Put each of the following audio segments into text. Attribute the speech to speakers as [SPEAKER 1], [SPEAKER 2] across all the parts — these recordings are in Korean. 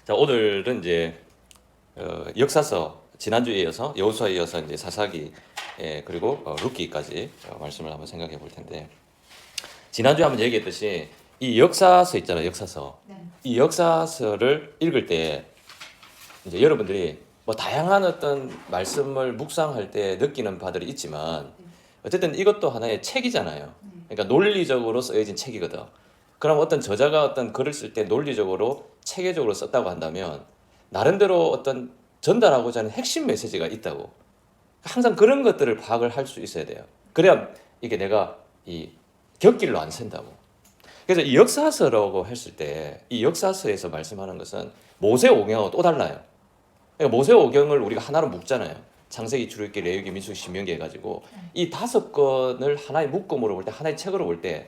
[SPEAKER 1] 자, 오늘은 이제 역사서 지난주에 이어서 여호수아에 이어서 이제 사사기 그리고 룻기까지 말씀을 한번 생각해 볼 텐데, 지난주에 한번 얘기했듯이 이 역사서 있잖아요. 역사서.
[SPEAKER 2] 네.
[SPEAKER 1] 이 역사서를 읽을 때 이제 여러분들이 뭐 다양한 어떤 말씀을 묵상할 때 느끼는 바들이 있지만, 어쨌든 이것도 하나의 책이잖아요. 그러니까 논리적으로 쓰여진 책이거든. 그럼 어떤 저자가 어떤 글을 쓸 때 논리적으로 체계적으로 썼다고 한다면 나름대로 어떤 전달하고자 하는 핵심 메시지가 있다고. 항상 그런 것들을 파악을 할 수 있어야 돼요. 그래야 이게 내가 이 곁길로 안 샌다고. 그래서 이 역사서라고 했을 때 이 역사서에서 말씀하는 것은 모세오경하고 또 달라요. 그러니까 모세오경을 우리가 하나로 묶잖아요. 창세기, 출애굽기, 레위기, 민수기, 신명기 해가지고 이 5권을 하나의 묶음으로 볼 때, 하나의 책으로 볼 때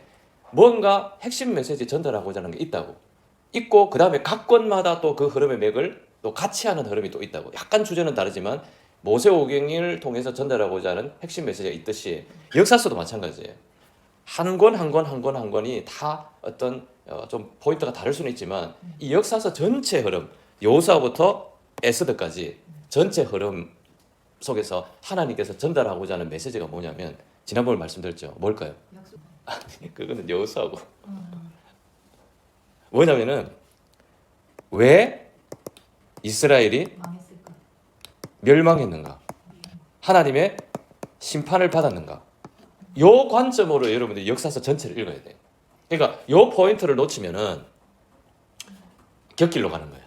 [SPEAKER 1] 뭔가 핵심 메시지 전달하고자 하는 게 있고, 그 다음에 각 권마다 또 그 흐름의 맥을 또 같이 하는 흐름이 또 있다고. 약간 주제는 다르지만 모세오경을 통해서 전달하고자 하는 핵심 메시지가 있듯이 역사서도 마찬가지예요. 한 권 한 권이 다 어떤 좀 포인트가 다를 수는 있지만 이 역사서 전체 흐름, 여호수아부터 에스더까지 전체 흐름 속에서 하나님께서 전달하고자 하는 메시지가 뭐냐면, 지난번에 말씀드렸죠. 뭘까요?
[SPEAKER 2] 약속.
[SPEAKER 1] 아니, 그거는 여호수아고. 뭐냐면은 왜 이스라엘이
[SPEAKER 2] 망했을까?
[SPEAKER 1] 멸망했는가, 하나님의 심판을 받았는가, 요 관점으로 여러분들이 역사서 전체를 읽어야 돼요. 그러니까 요 포인트를 놓치면은 곁길로 가는 거예요.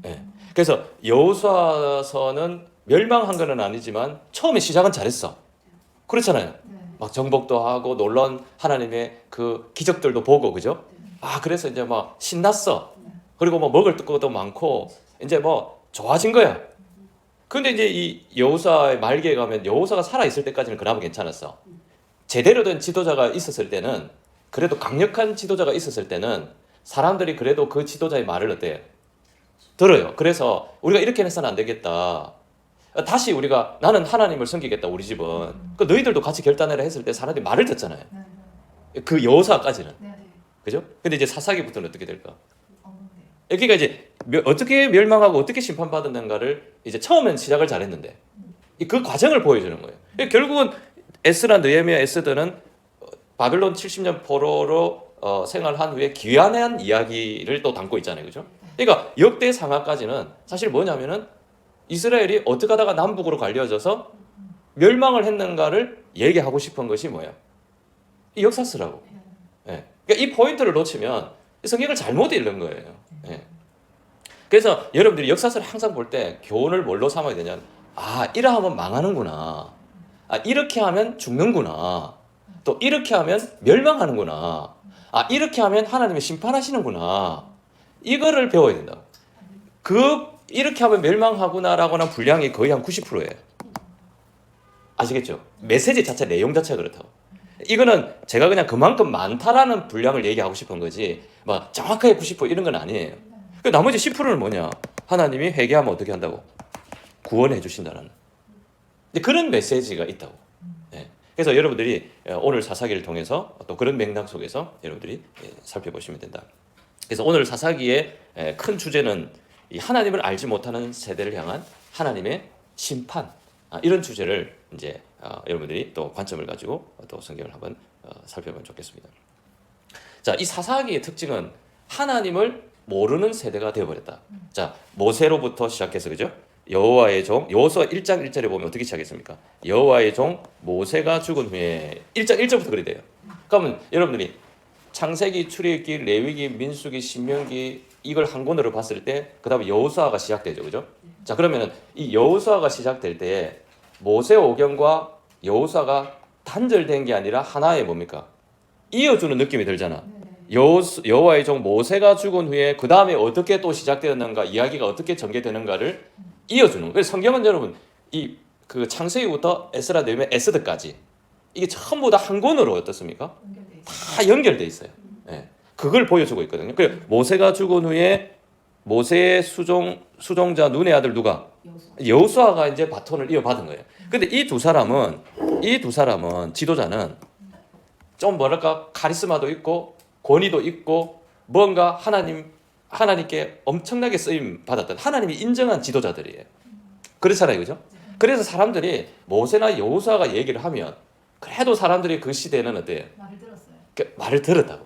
[SPEAKER 1] 예. 그래서 여호수아서는 멸망한 건 아니지만 처음에 시작은 잘했어. 그렇잖아요.
[SPEAKER 2] 네.
[SPEAKER 1] 막 정복도 하고 놀라운 하나님의 그 기적들도 보고, 그죠? 아, 그래서 이제 막 신났어. 그리고 뭐 먹을 것도 많고 이제 뭐 좋아진 거야. 근데 이제 이 여호수아의 말기에 가면 여호수아가 살아 있을 때까지는 그나마 괜찮았어. 제대로 된 지도자가 있었을 때는, 그래도 강력한 지도자가 있었을 때는 사람들이 그래도 그 지도자의 말을 어때요? 들어요. 그래서 우리가 이렇게 해서는 안 되겠다. 다시 우리가 나는 하나님을 섬기겠다 우리 집은. 그 너희들도 같이 결단해라 했을 때 사람들이 말을 듣잖아요. 그 여호수아까지는.
[SPEAKER 2] 네.
[SPEAKER 1] 그죠? 근데 이제 사사기부터는 어떻게 될까?
[SPEAKER 2] 없는데.
[SPEAKER 1] 그러니까 이제 어떻게 멸망하고 어떻게 심판받았는가를 이제 처음엔 시작을 잘했는데 그 과정을 보여주는 거예요. 결국은 에스라, 느헤미야, 에스더는 바벨론 70년 포로로 생활한 후에 귀환한 이야기를 또 담고 있잖아요. 그죠? 그러니까 역대 상하까지는 사실 뭐냐면은 이스라엘이 어떻게 하다가 남북으로 갈려져서 멸망을 했는가를 얘기하고 싶은 것이 뭐예요? 이 역사서라고. 예. 그러니까 이 포인트를 놓치면 성경을 잘못 읽는 거예요. 예. 그래서 여러분들이 역사서를 항상 볼 때 교훈을 뭘로 삼아야 되냐면, 아, 이러하면 망하는구나. 아, 이렇게 하면 죽는구나. 또 이렇게 하면 멸망하는구나. 아, 이렇게 하면 하나님이 심판하시는구나. 이거를 배워야 된다. 이렇게 하면 멸망하구나라고 하는 분량이 거의 한 90%예요. 아시겠죠? 메시지 자체, 내용 자체가 그렇다고. 이거는 제가 그냥 그만큼 많다라는 분량을 얘기하고 싶은 거지, 막 정확하게 90% 이런 건 아니에요. 그 나머지 10%는 뭐냐? 하나님이 회개하면 어떻게 한다고? 구원해 주신다는 그런 메시지가 있다고. 네. 그래서 여러분들이 오늘 사사기를 통해서 또 그런 맥락 속에서 여러분들이 살펴보시면 된다. 그래서 오늘 사사기의 큰 주제는 이 하나님을 알지 못하는 세대를 향한 하나님의 심판, 이런 주제를 이제 여러분들이 또 관점을 가지고 또 성경을 한번 살펴보면 좋겠습니다. 자, 이 사사기의 특징은 하나님을 모르는 세대가 되어버렸다. 자, 모세로부터 시작해서, 그죠? 여호와의 종, 여호수아 1장 1절에 보면 어떻게 시작했습니까? 여호와의 종 모세가 죽은 후에 1장 1절부터 그리 돼요. 그러면 여러분들이 창세기, 출애굽기, 레위기, 민수기, 신명기 이걸 한 권으로 봤을 때 그 다음에 여호수아가 시작되죠. 그죠? 자, 그러면은 이 여호수아가 시작될 때 모세오경과 여호수아가 단절된 게 아니라 하나의 뭡니까? 이어주는 느낌이 들잖아. 여호와의 종 모세가 죽은 후에 그 다음에 어떻게 또 시작되었는가, 이야기가 어떻게 전개되는가를 이어주는 거예요. 그래서 성경은 여러분 이 그 창세기부터 에스라, 느헤미야, 에스더까지 이게 전부 다 한 권으로 어떻습니까? 다 연결돼 있어요. 네. 그걸 보여주고 있거든요. 그래서 모세가 죽은 후에 모세의 수종자 눈의 아들 누가? 여호수아가 이제 바톤을 이어받은 거예요. 근데 이 두 사람은 지도자는 좀 뭐랄까 카리스마도 있고 권위도 있고 뭔가 하나님 하나님께 엄청나게 쓰임 받았던 하나님이 인정한 지도자들이에요. 그렇잖아요, 그죠? 그래서 사람들이 모세나 여호수아가 얘기를 하면 그래도 사람들이 그 시대에는 어때요?
[SPEAKER 2] 말을 들었어요.
[SPEAKER 1] 말을 들었다고.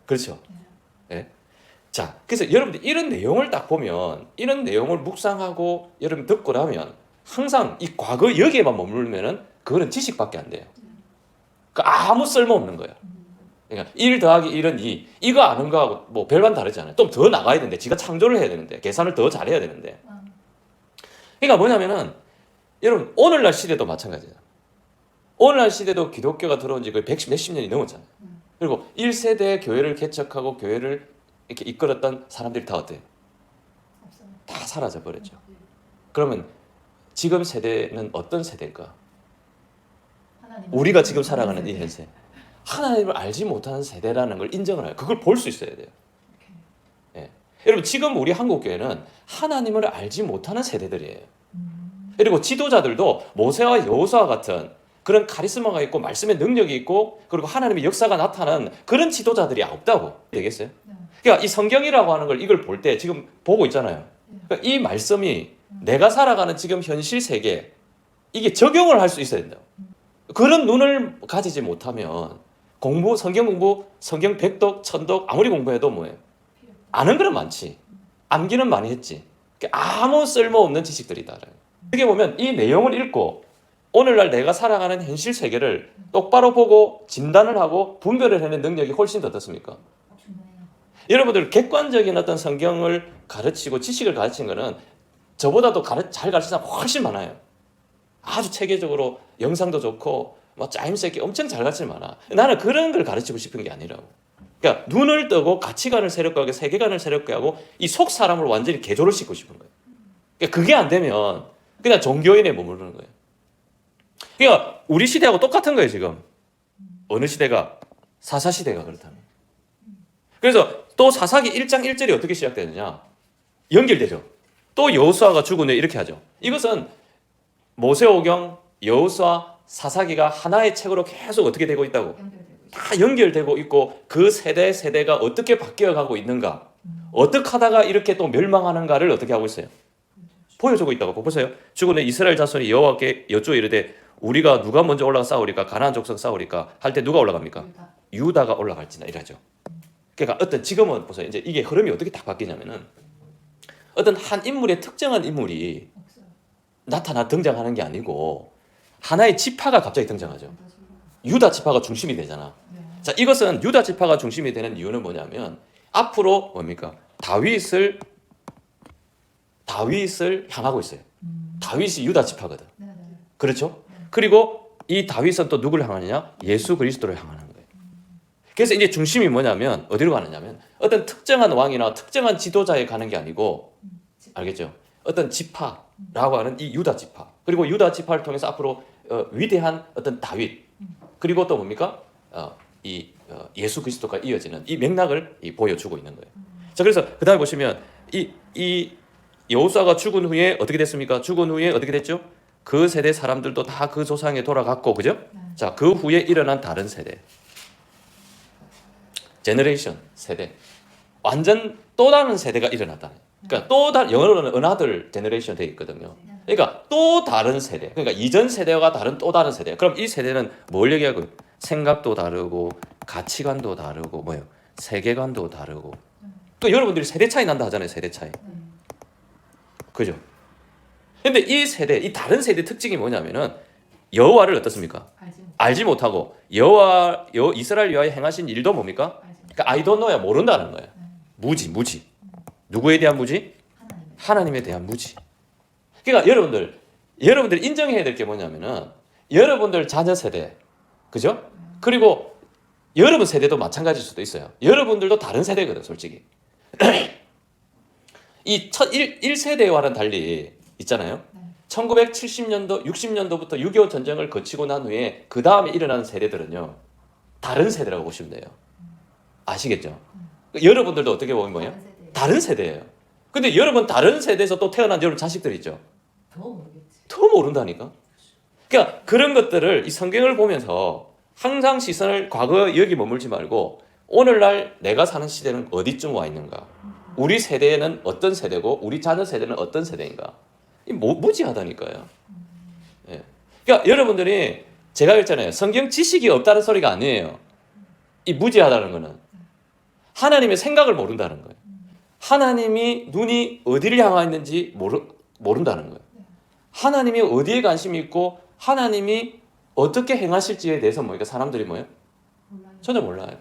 [SPEAKER 1] 그렇죠? 예? 자, 그래서 여러분들 이런 내용을 딱 보면 이런 내용을 묵상하고 여러분 듣고 나면 항상 이 과거 여기에만 머물면은 그거는 지식밖에 안 돼요. 그러니까 아무 쓸모 없는 거예요. 그러니까 1 더하기 1은 2. 이거 아는 거하고 뭐 별반 다르지 않아요. 좀 더 나가야 되는데, 지가 창조를 해야 되는데, 계산을 더 잘해야 되는데. 그러니까 뭐냐면은 여러분 오늘날 시대도 마찬가지예요. 오늘날 시대도 기독교가 들어온 지 거의 100 몇십 년이 넘었잖아요. 그리고 1세대 교회를 개척하고 교회를 이렇게 이끌었던 사람들이 다 어때요?
[SPEAKER 2] 없어요.
[SPEAKER 1] 다 사라져 버렸죠. 그러면 지금 세대는 어떤 세대일까? 우리가 지금 살아가는 이 현세, 하나님을 알지 못하는 세대라는 걸 인정을 해요. 그걸 볼 수 있어야 돼요. 예. 여러분 지금 우리 한국 교회는 하나님을 알지 못하는 세대들이에요. 그리고 지도자들도 모세와 여호수아 같은 그런 카리스마가 있고 말씀의 능력이 있고 그리고 하나님의 역사가 나타나는 그런 지도자들이 없다고 되겠어요? 그러니까 이 성경이라고 하는 걸 이걸 볼 때 지금 보고 있잖아요. 그러니까 이 말씀이 내가 살아가는 지금 현실 세계 이게 적용을 할 수 있어야 된다. 그런 눈을 가지지 못하면 공부, 성경 공부, 성경 100독, 1000독 아무리 공부해도 뭐예요? 아는 건 많지. 암기는 많이 했지. 아무 쓸모없는 지식들이다. 어떻게 보면 이 내용을 읽고 오늘날 내가 살아가는 현실 세계를 똑바로 보고 진단을 하고 분별을 해내는 능력이 훨씬 더 어떻습니까? 여러분들 객관적인 어떤 성경을 가르치고 지식을 가르치는 거는 저보다도 잘 가르치는 사람 훨씬 많아요. 아주 체계적으로 영상도 좋고 뭐 짜임새 있게 엄청 잘 가르치는 많아. 나는 그런 걸 가르치고 싶은 게 아니라고. 그러니까 눈을 뜨고 가치관을 새롭게 하고 세계관을 새롭게 하고 이 속 사람을 완전히 개조를 시키고 싶은 거예요. 그러니까 그게 안 되면 그냥 종교인에 머무르는 거예요. 그러니까 우리 시대하고 똑같은 거예요 지금. 어느 시대가? 사사시대가 그렇다면. 그래서 또 사사기 1장 1절이 어떻게 시작되느냐? 연결되죠. 또 여호수아가 죽은 후에 이렇게 하죠. 이것은 모세오경, 여호수아, 사사기가 하나의 책으로 계속 어떻게 되고 있다고? 다 연결되고 있고 그 세대가 어떻게 바뀌어가고 있는가? 어떻게 하다가 이렇게 또 멸망하는가를 어떻게 하고 있어요? 보여주고 있다고. 보세요. 죽은 후에 이스라엘 자손이 여호와께 여쭈어 이르되 우리가 누가 먼저 올라가 싸우리까? 가나안 족속 싸우리까? 할 때 누가 올라갑니까? 유다가 올라갈지나 이러죠. 그러니까 어떤 지금은 보세요. 이제 이게 흐름이 어떻게 딱 바뀌냐면은 어떤 한 인물의 특정한 인물이 나타나 등장하는 게 아니고 하나의 지파가 갑자기 등장하죠. 유다 지파가 중심이 되잖아. 자, 이것은 유다 지파가 중심이 되는 이유는 뭐냐면 앞으로 뭡니까? 다윗을 향하고 있어요. 다윗이 유다 지파거든. 그렇죠? 그리고 이 다윗은 또 누구를 향하느냐? 예수 그리스도를 향하는 거예요. 그래서 이제 중심이 뭐냐면 어디로 가느냐면 어떤 특정한 왕이나 특정한 지도자에 가는 게 아니고 알겠죠? 어떤 지파라고 하는 이 유다 지파 그리고 유다 지파를 통해서 앞으로 위대한 어떤 다윗 그리고 또 뭡니까? 예수 그리스도가 이어지는 이 맥락을 보여주고 있는 거예요. 자, 그래서 그 다음에 보시면 이 여호수아가 죽은 후에 어떻게 됐습니까? 죽은 후에 어떻게 됐죠? 그 세대 사람들도 다 그 조상에 돌아갔고, 그죠? 자, 그 후에 일어난 다른 세대, 제너레이션 세대, 완전 또 다른 세대가 일어났다. 그러니까 또 다른 영어로는 another generation 돼 있거든요. 그러니까 또 다른 세대. 그러니까 이전 세대와 다른 또 다른 세대. 그럼 이 세대는 뭘 얘기하고? 생각도 다르고 가치관도 다르고 뭐예요? 세계관도 다르고. 또 여러분들이 세대 차이 난다 하잖아요. 세대 차이. 그죠? 근데 이 세대, 이 다른 세대 특징이 뭐냐면은 여호와를 어떻습니까? 알지 못하고 이스라엘 여호와의 행하신 일도 뭡니까? 그러니까 I don't know야 모른다는 거예요. 무지. 누구에 대한 무지? 하나님에 대한 무지. 그러니까 여러분들 인정해야 될 게 뭐냐면은 여러분들 자녀 세대, 그죠? 그리고 여러분 세대도 마찬가지일 수도 있어요. 여러분들도 다른 세대거든, 솔직히. 이 1세대와는 달리 있잖아요. 1970년도, 60년도부터 6.25 전쟁을 거치고 난 후에 그 다음에 일어나는 세대들은요, 다른 세대라고 보시면 돼요. 아시겠죠? 여러분들도 어떻게 보면 뭐예요? 다른 세대예요. 근데 여러분 다른 세대에서 또 태어난 여러분 자식들 있죠? 더 모른다니까. 그러니까 그런 것들을 이 성경을 보면서 항상 시선을 과거 여기 머물지 말고 오늘날 내가 사는 시대는 어디쯤 와 있는가? 우리 세대는 어떤 세대고 우리 자녀 세대는 어떤 세대인가? 이 무지하다니까요. 예. 그러니까 여러분들이 제가 그랬잖아요. 성경 지식이 없다는 소리가 아니에요. 이 무지하다는 거는 하나님의 생각을 모른다는 거예요. 하나님이 눈이 어디를 향하 있는지 모른다는 거예요. 하나님이 어디에 관심이 있고 하나님이 어떻게 행하실지에 대해서 뭐니까 사람들이 뭐예요? 전혀 몰라요.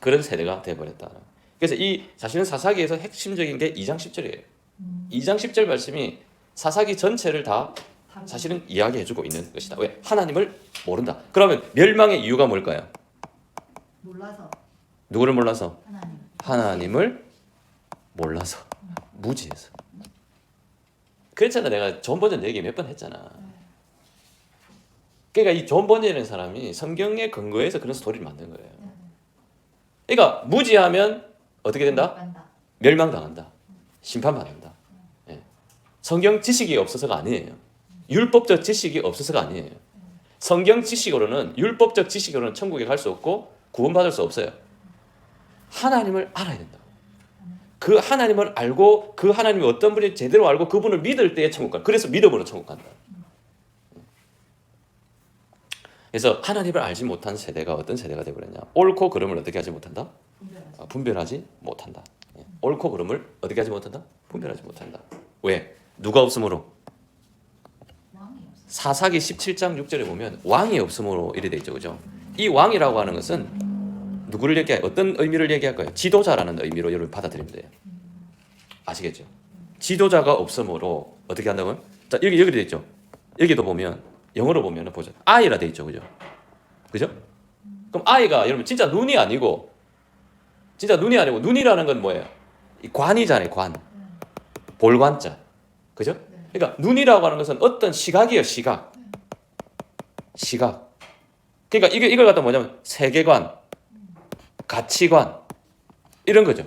[SPEAKER 1] 그런 세대가 돼버렸다. 그래서 이 사실은 사사기에서 핵심적인 게 2장 10절이에요. 2장 10절 말씀이 사사기 전체를 다 사실은 이야기해주고 있는 것이다. 왜? 하나님을 모른다. 그러면 멸망의 이유가 뭘까요?
[SPEAKER 2] 몰라서.
[SPEAKER 1] 누구를 몰라서?
[SPEAKER 2] 하나님.
[SPEAKER 1] 하나님을 몰라서. 무지해서. 그랬잖아. 내가 존 버전 얘기 몇 번 했잖아. 그러니까 이 존 버전이라는 사람이 성경의 근거에서 그런 스토리를 만든 거예요. 그러니까 무지하면 어떻게 된다? 멸망당한다. 심판받는다. 예. 성경 지식이 없어서가 아니에요. 율법적 지식이 없어서가 아니에요. 성경 지식으로는 율법적 지식으로는 천국에 갈 수 없고 구원받을 수 없어요. 하나님을 알아야 된다. 그 하나님을 알고 그 하나님이 어떤 분이 제대로 알고 그분을 믿을 때에 천국 가. 그래서 믿음으로 천국 간다. 그래서 하나님을 알지 못한 세대가 어떤 세대가 되어버렸냐? 옳고 그름을 어떻게 하지 못한다? 분별하지 못한다. 옳고 그름을 어떻게 하지 못한다? 분별하지 못한다. 왜? 누가 없으므로? 사사기 17장 6절에 보면 왕이 없으므로 이래 돼 있죠, 그죠? 이 왕이라고 하는 것은 누구를 얘기해? 어떤 의미를 얘기할까요? 지도자라는 의미로 여러분 받아들이면 돼요. 아시겠죠? 지도자가 없으므로 어떻게 한다고요? 자, 여기 돼 있죠. 여기도 보면 영어로 보면 보죠. I라 돼 있죠, 그죠? 그죠? 그럼 I가 여러분 진짜 눈이 아니고 눈이라는 건 뭐예요? 이 관이잖아요, 관. 볼관자, 그죠? 그러니까 눈이라고 하는 것은 어떤 시각이에요, 시각. 그러니까 이걸 갖다 뭐냐면 세계관, 가치관 이런 거죠.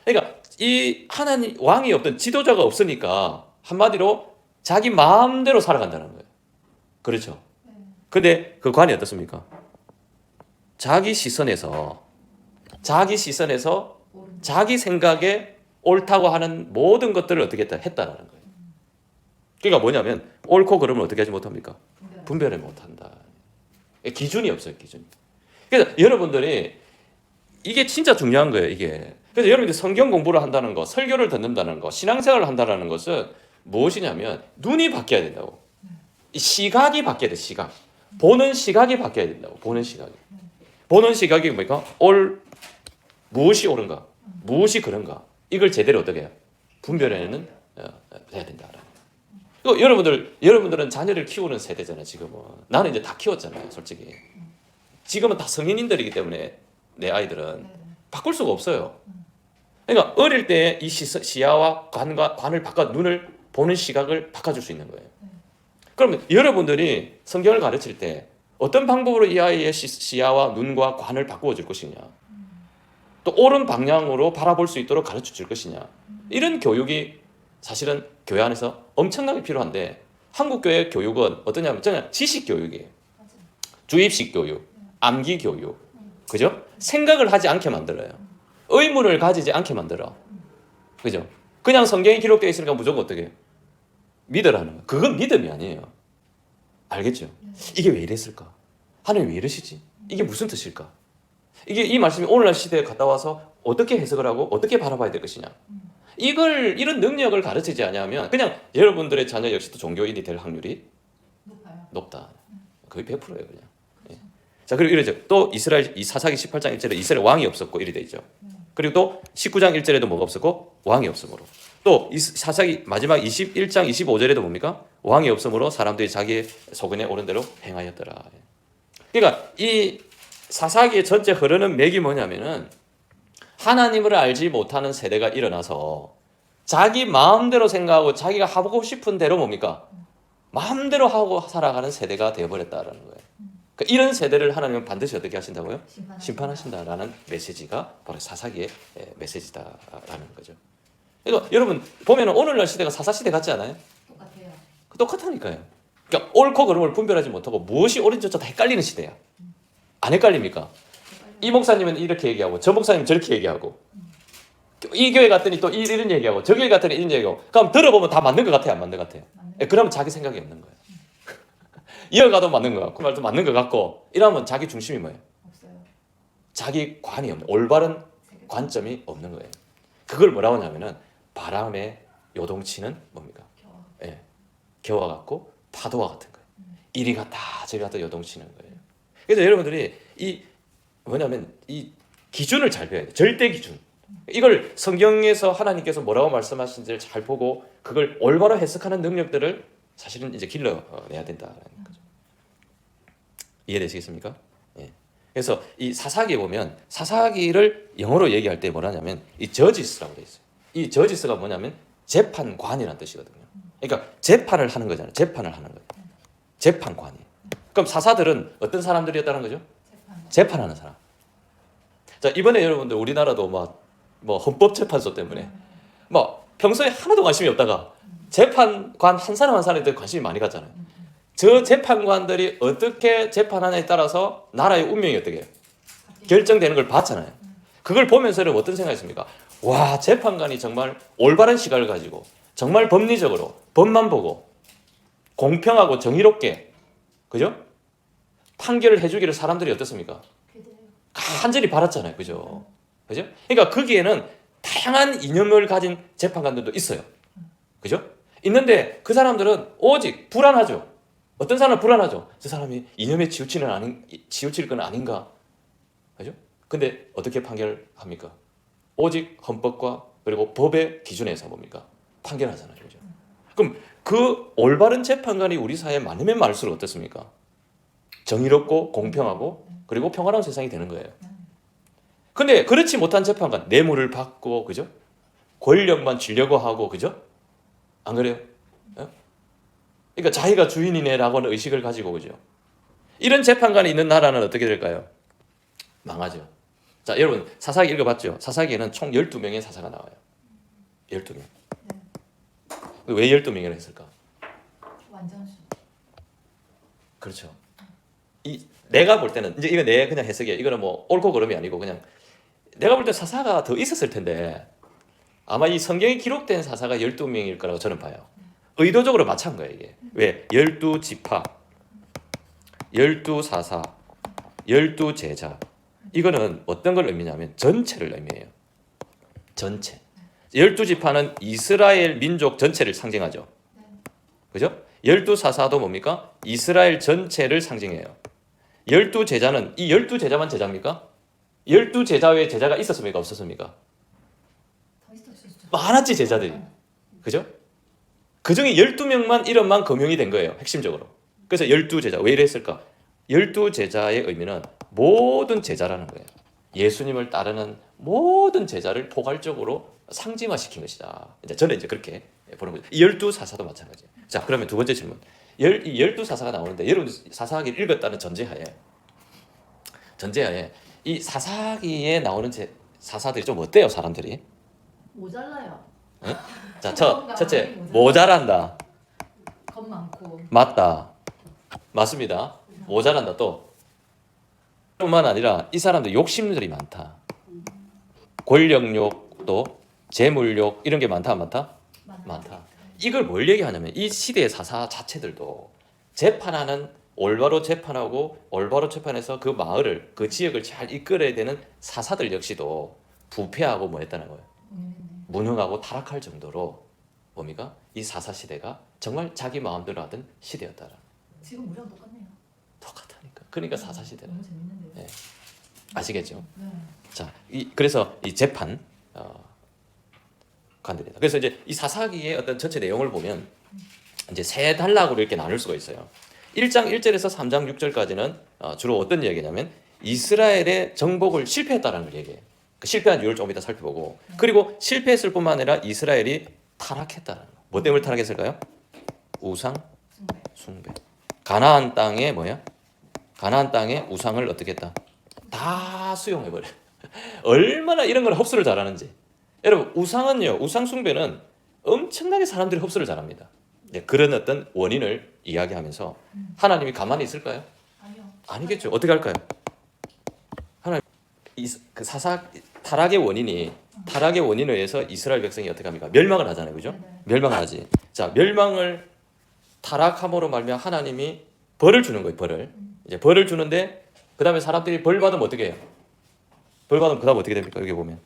[SPEAKER 1] 그러니까 이 하나님 왕이 없던 지도자가 없으니까 한마디로 자기 마음대로 살아간다는 거예요. 그렇죠. 근데 그 관이 어떻습니까? 자기 시선에서 자기 생각에 옳다고 하는 모든 것들을 어떻게 했다라는 거예요. 그러니까 뭐냐면 옳고 그름을 어떻게 하지 못합니까? 분별을 못한다. 기준이 없어요, 기준이. 그래서 여러분들이 이게 진짜 중요한 거예요, 이게. 그래서 여러분들이 성경 공부를 한다는 거, 설교를 듣는다는 거, 신앙생활을 한다는 것은 무엇이냐면 눈이 바뀌어야 된다고. 이 시각이 바뀌어야 돼, 시각. 보는 시각이 바뀌어야 된다고. 보는 시각이 뭐니까? 무엇이 옳은가? 무엇이 그런가? 이걸 제대로 어떻게 해요? 분별해내는 해야 된다. 또 여러분들은 자녀를 키우는 세대잖아요, 지금은. 나는 이제 다 키웠잖아요, 솔직히. 지금은 다 성인인들이기 때문에 내 아이들은 바꿀 수가 없어요. 그러니까 어릴 때 이 시야와 관을 눈을 보는 시각을 바꿔줄 수 있는 거예요. 그러면 여러분들이 성경을 가르칠 때 어떤 방법으로 이 아이의 시야와 눈과 관을 바꾸어 줄 것이냐, 또 옳은 방향으로 바라볼 수 있도록 가르쳐 줄 것이냐, 이런 교육이 사실은 교회 안에서 엄청나게 필요한데 한국 교회 교육은 어떠냐면 그냥 지식 교육이에요. 주입식 교육, 암기 교육, 그죠? 생각을 하지 않게 만들어요. 의문을 가지지 않게 만들어, 그죠? 그냥 성경에 기록되어 있으니까 무조건 어떻게 해요? 믿으라는 거. 그건 믿음이 아니에요. 알겠죠? 이게 왜 이랬을까? 하나님 왜 이러시지? 이게 무슨 뜻일까? 이 말씀이 오늘날 시대에 갔다 와서 어떻게 해석을 하고 어떻게 바라봐야 될 것이냐? 이런 능력을 가르치지 않으면 그냥 여러분들의 자녀 역시도 종교인이 될 확률이 높다. 거의 100%예요, 그냥. 예. 자, 그리고 이러죠. 또 이스라엘 이 사사기 18장 1절에 이스라엘 왕이 없었고 이리 돼 있죠. 그리고 또 19장 1절에도 뭐가 없었고 왕이 없으므로. 또 이 사사기 마지막 21장 25절에도 뭡니까? 왕이 없으므로 사람들이 자기의 소근에 오른 대로 행하였더라. 그러니까 이 사사기의 전체 흐르는 맥이 뭐냐면은 하나님을 알지 못하는 세대가 일어나서 자기 마음대로 생각하고 자기가 하고 싶은 대로 뭡니까? 마음대로 하고 살아가는 세대가 되어버렸다라는 거예요. 그러니까 이런 세대를 하나님은 반드시 어떻게 하신다고요? 심판하신다라는 메시지가 바로 사사기의 메시지다라는 거죠. 그러니까 여러분 보면 오늘날 시대가 사사시대 같지 않아요?
[SPEAKER 2] 똑같아요.
[SPEAKER 1] 똑같다니까요. 그러니까 옳고 그름을 분별하지 못하고 무엇이 옳은지 다 헷갈리는 시대야. 안 헷갈립니까? 이 목사님은 이렇게 얘기하고 저 목사님은 저렇게 얘기하고 이 교회 갔더니 또 이런 얘기하고 저 교회 갔더니 이런 얘기하고 그럼 들어보면 다 맞는 것 같아요? 안 맞는 것 같아요? 예, 그러면 자기 생각이 없는 거예요. 이어가도 맞는 것 같고 말도 맞는 것 같고 이러면 자기 중심이 뭐예요?
[SPEAKER 2] 없어요.
[SPEAKER 1] 자기 관이 없는 올바른 관점이 없는 거예요. 그걸 뭐라고 하냐면은 바람에 요동치는 뭡니까?
[SPEAKER 2] 겨워.
[SPEAKER 1] 예, 겨와 같고 파도와 같은 거예요. 이리 갔다 저리 갔다 요동치는 거예요. 그래서 여러분들이 이 뭐냐면 이 기준을 잘 배워야 돼요. 절대 기준. 이걸 성경에서 하나님께서 뭐라고 말씀하신지를 잘 보고 그걸 올바로 해석하는 능력들을 사실은 이제 길러내야 된다라는 거죠. 이해되시겠습니까? 예. 그래서 이 사사기에 보면 사사기를 영어로 얘기할 때 뭐라냐면 이 저지스라고 돼 있어요. 이 저지스가 뭐냐면 재판관이라는 뜻이거든요. 그러니까 재판을 하는 거잖아요. 재판을 하는 거예요. 재판관이. 그럼 사사들은 어떤 사람들이었다는 거죠? 재판하는 사람. 자, 이번에 여러분들 우리나라도 뭐 헌법재판소 때문에 뭐 평소에 하나도 관심이 없다가 재판관 한 사람 한 사람에 대해 관심이 많이 갔잖아요. 저 재판관들이 어떻게 재판하냐에 따라서 나라의 운명이 어떻게 해요? 결정되는 걸 봤잖아요. 그걸 보면서 여러분 어떤 생각했습니까? 와, 재판관이 정말 올바른 시각을 가지고 정말 법리적으로 법만 보고 공평하고 정의롭게 그죠? 판결을 해주기를 사람들이 어떻습니까? 간절히 바랐잖아요. 그죠? 그죠? 그러니까 거기에는 다양한 이념을 가진 재판관들도 있어요. 그죠? 있는데 그 사람들은 오직 불안하죠. 어떤 사람은 불안하죠. 저 사람이 이념에 치우칠 건 아닌가? 그죠? 근데 어떻게 판결합니까? 오직 헌법과 그리고 법의 기준에서 뭡니까? 판결하잖아요. 그죠? 그럼 그 올바른 재판관이 우리 사회에 많으면 많을수록 어떻습니까? 정의롭고 공평하고 그리고 평화로운 세상이 되는 거예요. 근데 그렇지 못한 재판관, 뇌물을 받고 그죠? 권력만 쥐려고 하고 그죠? 안 그래요? 그러니까 자기가 주인이네라고는 의식을 가지고 그죠? 이런 재판관이 있는 나라는 어떻게 될까요? 망하죠. 자, 여러분 사사기 읽어봤죠? 사사기에는 총 12명의 사사가 나와요. 12명. 왜 12명이라 했을까?
[SPEAKER 2] 완전수.
[SPEAKER 1] 그렇죠. 내가 볼 때는 이제 이거 내 그냥 해석이에요. 이거는 뭐 옳고 그름이 아니고 그냥 내가 볼 때 사사가 더 있었을 텐데 아마 이 성경에 기록된 사사가 12명일 거라고 저는 봐요. 의도적으로 맞춘 거예요, 이게. 왜? 12지파, 12사사, 12제자. 이거는 어떤 걸 의미냐면 전체를 의미해요. 전체. 12지파는 이스라엘 민족 전체를 상징하죠. 그죠? 12사사도 뭡니까? 이스라엘 전체를 상징해요. 12제자는 이 12제자만 제자입니까? 12제자 외에 제자가 있었습니까? 없었습니까?
[SPEAKER 2] 더 있었죠.
[SPEAKER 1] 많았지 제자들이. 그죠? 그 중에 12명만 이름만 금용이 된 거예요. 핵심적으로. 그래서 12제자. 왜 이랬을까? 12제자의 의미는 모든 제자라는 거예요. 예수님을 따르는 모든 제자를 포괄적으로 상징화시킨 것이다. 저는 그렇게 보는 거죠. 이 12사사도 마찬가지예요. 자, 그러면 두 번째 질문. 이 12사사가 나오는데 여러분 사사기를 읽었다는 전제하에 이 사사기에 나오는 사사들이 좀 어때요, 사람들이?
[SPEAKER 2] 모자라요.
[SPEAKER 1] 응? 자, 첫째 모자란다.
[SPEAKER 2] 겁 많고.
[SPEAKER 1] 맞다. 맞습니다. 모자란다. 또 뿐만 아니라 이 사람들 욕심들이 많다. 권력욕도 재물욕 이런 게 많다 안 많다? 많다. 이걸 뭘 얘기하냐면 이 시대의 사사 자체들도 재판하는 올바로 재판하고 올바로 재판해서 그 마을을 그 지역을 잘 이끌어야 되는 사사들 역시도 부패하고 뭐 했다는 거예요. 무능하고 타락할 정도로 뭡니까? 이 사사 시대가 정말 자기 마음대로 하던 시대였다라.
[SPEAKER 2] 지금 우리랑 똑같네요.
[SPEAKER 1] 똑같다니까. 그러니까 사사 시대라.
[SPEAKER 2] 너무 재밌는데요.
[SPEAKER 1] 네. 아시겠죠?
[SPEAKER 2] 네.
[SPEAKER 1] 자, 그래서 이 재판 관들이다. 그래서 이제 이 사사기의 어떤 전체 내용을 보면 이제 세 단락으로 이렇게 나눌 수가 있어요. 1장 1절에서 3장 6절까지는 주로 어떤 이야기냐면 이스라엘의 정복을 실패했다라는 걸 얘기해요. 그 실패한 이유를 조금 이따 살펴보고 그리고 실패했을 뿐만 아니라 이스라엘이 타락했다는 거. 뭐 때문에 타락했을까요? 우상 숭배. 가나안 땅에 뭐야? 가나안 땅에 우상을 어떻게 했다? 다 수용해버려. 얼마나 이런 걸 흡수를 잘하는지. 여러분 우상은요, 우상 숭배는 엄청나게 사람들이 흡수를 잘합니다. 그런 어떤 원인을 이야기하면서 하나님이 가만히 있을까요?
[SPEAKER 2] 아니요.
[SPEAKER 1] 아니겠죠. 어떻게 할까요? 하나님 그 타락의 원인에 의해서 이스라엘 백성이 어떻게 합니까? 멸망을 하잖아요, 그죠? 멸망을 하지. 자, 멸망을 타락함으로 말미암아 하나님이 벌을 주는 거예요, 벌을. 이제 벌을 주는데 그 다음에 사람들이 벌 받으면 어떻게 해요? 벌 받으면 그 다음 어떻게 됩니까? 여기 보면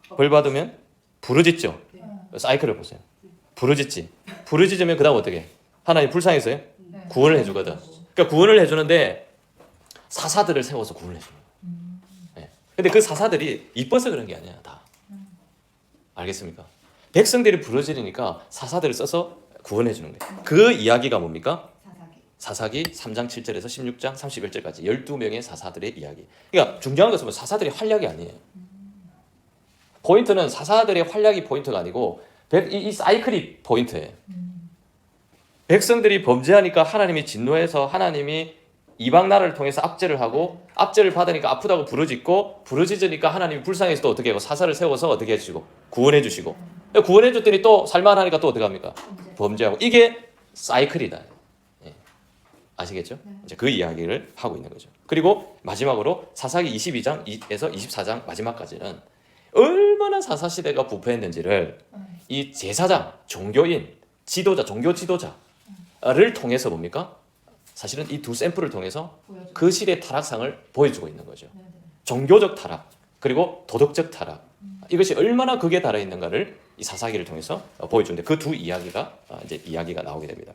[SPEAKER 1] 벌 받으면 부르짖죠. 사이클을 보세요. 부르짖으면 그 다음 어떻게 해? 하나님 불쌍해서요? 구원을 해주거든. 그러니까 구원을 해주는데 사사들을 세워서 구원을 해줘요. 네. 근데 그 사사들이 이뻐서 그런 게 아니야, 다. 알겠습니까? 백성들이 부르짖으니까 사사들을 써서 구원해 주는 거예요. 그 이야기가 뭡니까? 사사기 3장 7절에서 16장 31절까지 12명의 사사들의 이야기. 그러니까 중요한 것은 사사들의 활약이 아니에요. 포인트는 사사들의 활약이 포인트가 아니고 이 사이클이 포인트예요. 백성들이 범죄하니까 하나님이 진노해서 하나님이 이방 나라를 통해서 압제를 하고 압제를 받으니까 아프다고 부르짖으니까 하나님이 불쌍해서 또 어떻게 하고 사사를 세워서 어떻게 해주시고 구원해 주시고 구원해 줬더니 또 살만하니까 또 어떻게 합니까? 범죄하고. 이게 사이클이다. 예. 아시겠죠? 이제 그 이야기를 하고 있는 거죠. 그리고 마지막으로 사사기 22장에서 24장 마지막까지는 얼마나 사사 시대가 부패했는지를 이 제사장, 종교인, 종교 지도자를 통해서 뭡니까? 사실은 이 두 샘플을 통해서 그 시대의 타락상을 보여주고 있는 거죠. 종교적 타락 그리고 도덕적 타락, 이것이 얼마나 극에 달해 있는가를 이 사사기를 통해서 보여주는데 그 두 이야기가 나오게 됩니다.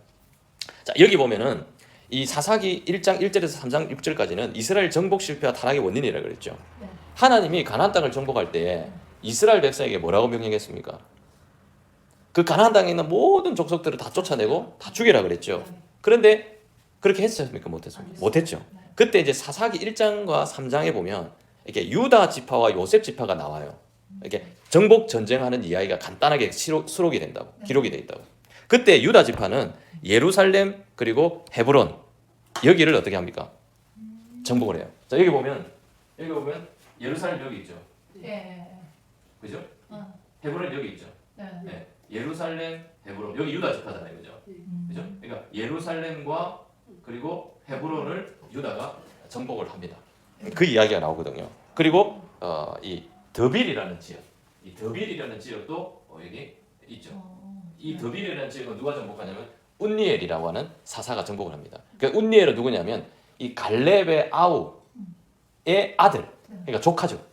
[SPEAKER 1] 자, 여기 보면은 이 사사기 1장 1절에서 3장 6절까지는 이스라엘 정복 실패와 타락의 원인이라고 그랬죠. 하나님이 가나안 땅을 정복할 때 이스라엘 백성에게 뭐라고 명령했습니까? 그 가나안 땅에 있는 모든 족속들을 다 쫓아내고 다 죽이라 그랬죠. 그런데 그렇게 했습니까? 못했습니까? 못했죠. 그때 이제 사사기 1장과 3장에 보면 이렇게 유다 지파와 요셉 지파가 나와요. 이렇게 정복 전쟁하는 이야기가 간단하게 수록이 된다고, 기록이 돼 있다고. 그때 유다 지파는 예루살렘 그리고 헤브론 여기를 어떻게 합니까? 정복을 해요. 자, 여기 보면 예루살렘 여기 있죠. 그죠? 헤브론 여기 있죠. 네. 예루살렘, 헤브론 여기 유다 지파잖아요, 그죠? 그죠? 그러니까 예루살렘과 그리고 헤브론을 유다가 정복을 합니다. 그 이야기가 나오거든요. 그리고 이 더빌이라는 지역도 여기 있죠. 이 더빌이라는 지역은 누가 정복하냐면 운니엘이라고 하는 사사가 정복을 합니다. 그러니까 운니엘은 누구냐면 이 갈렙의 아우의 아들, 그러니까 조카죠.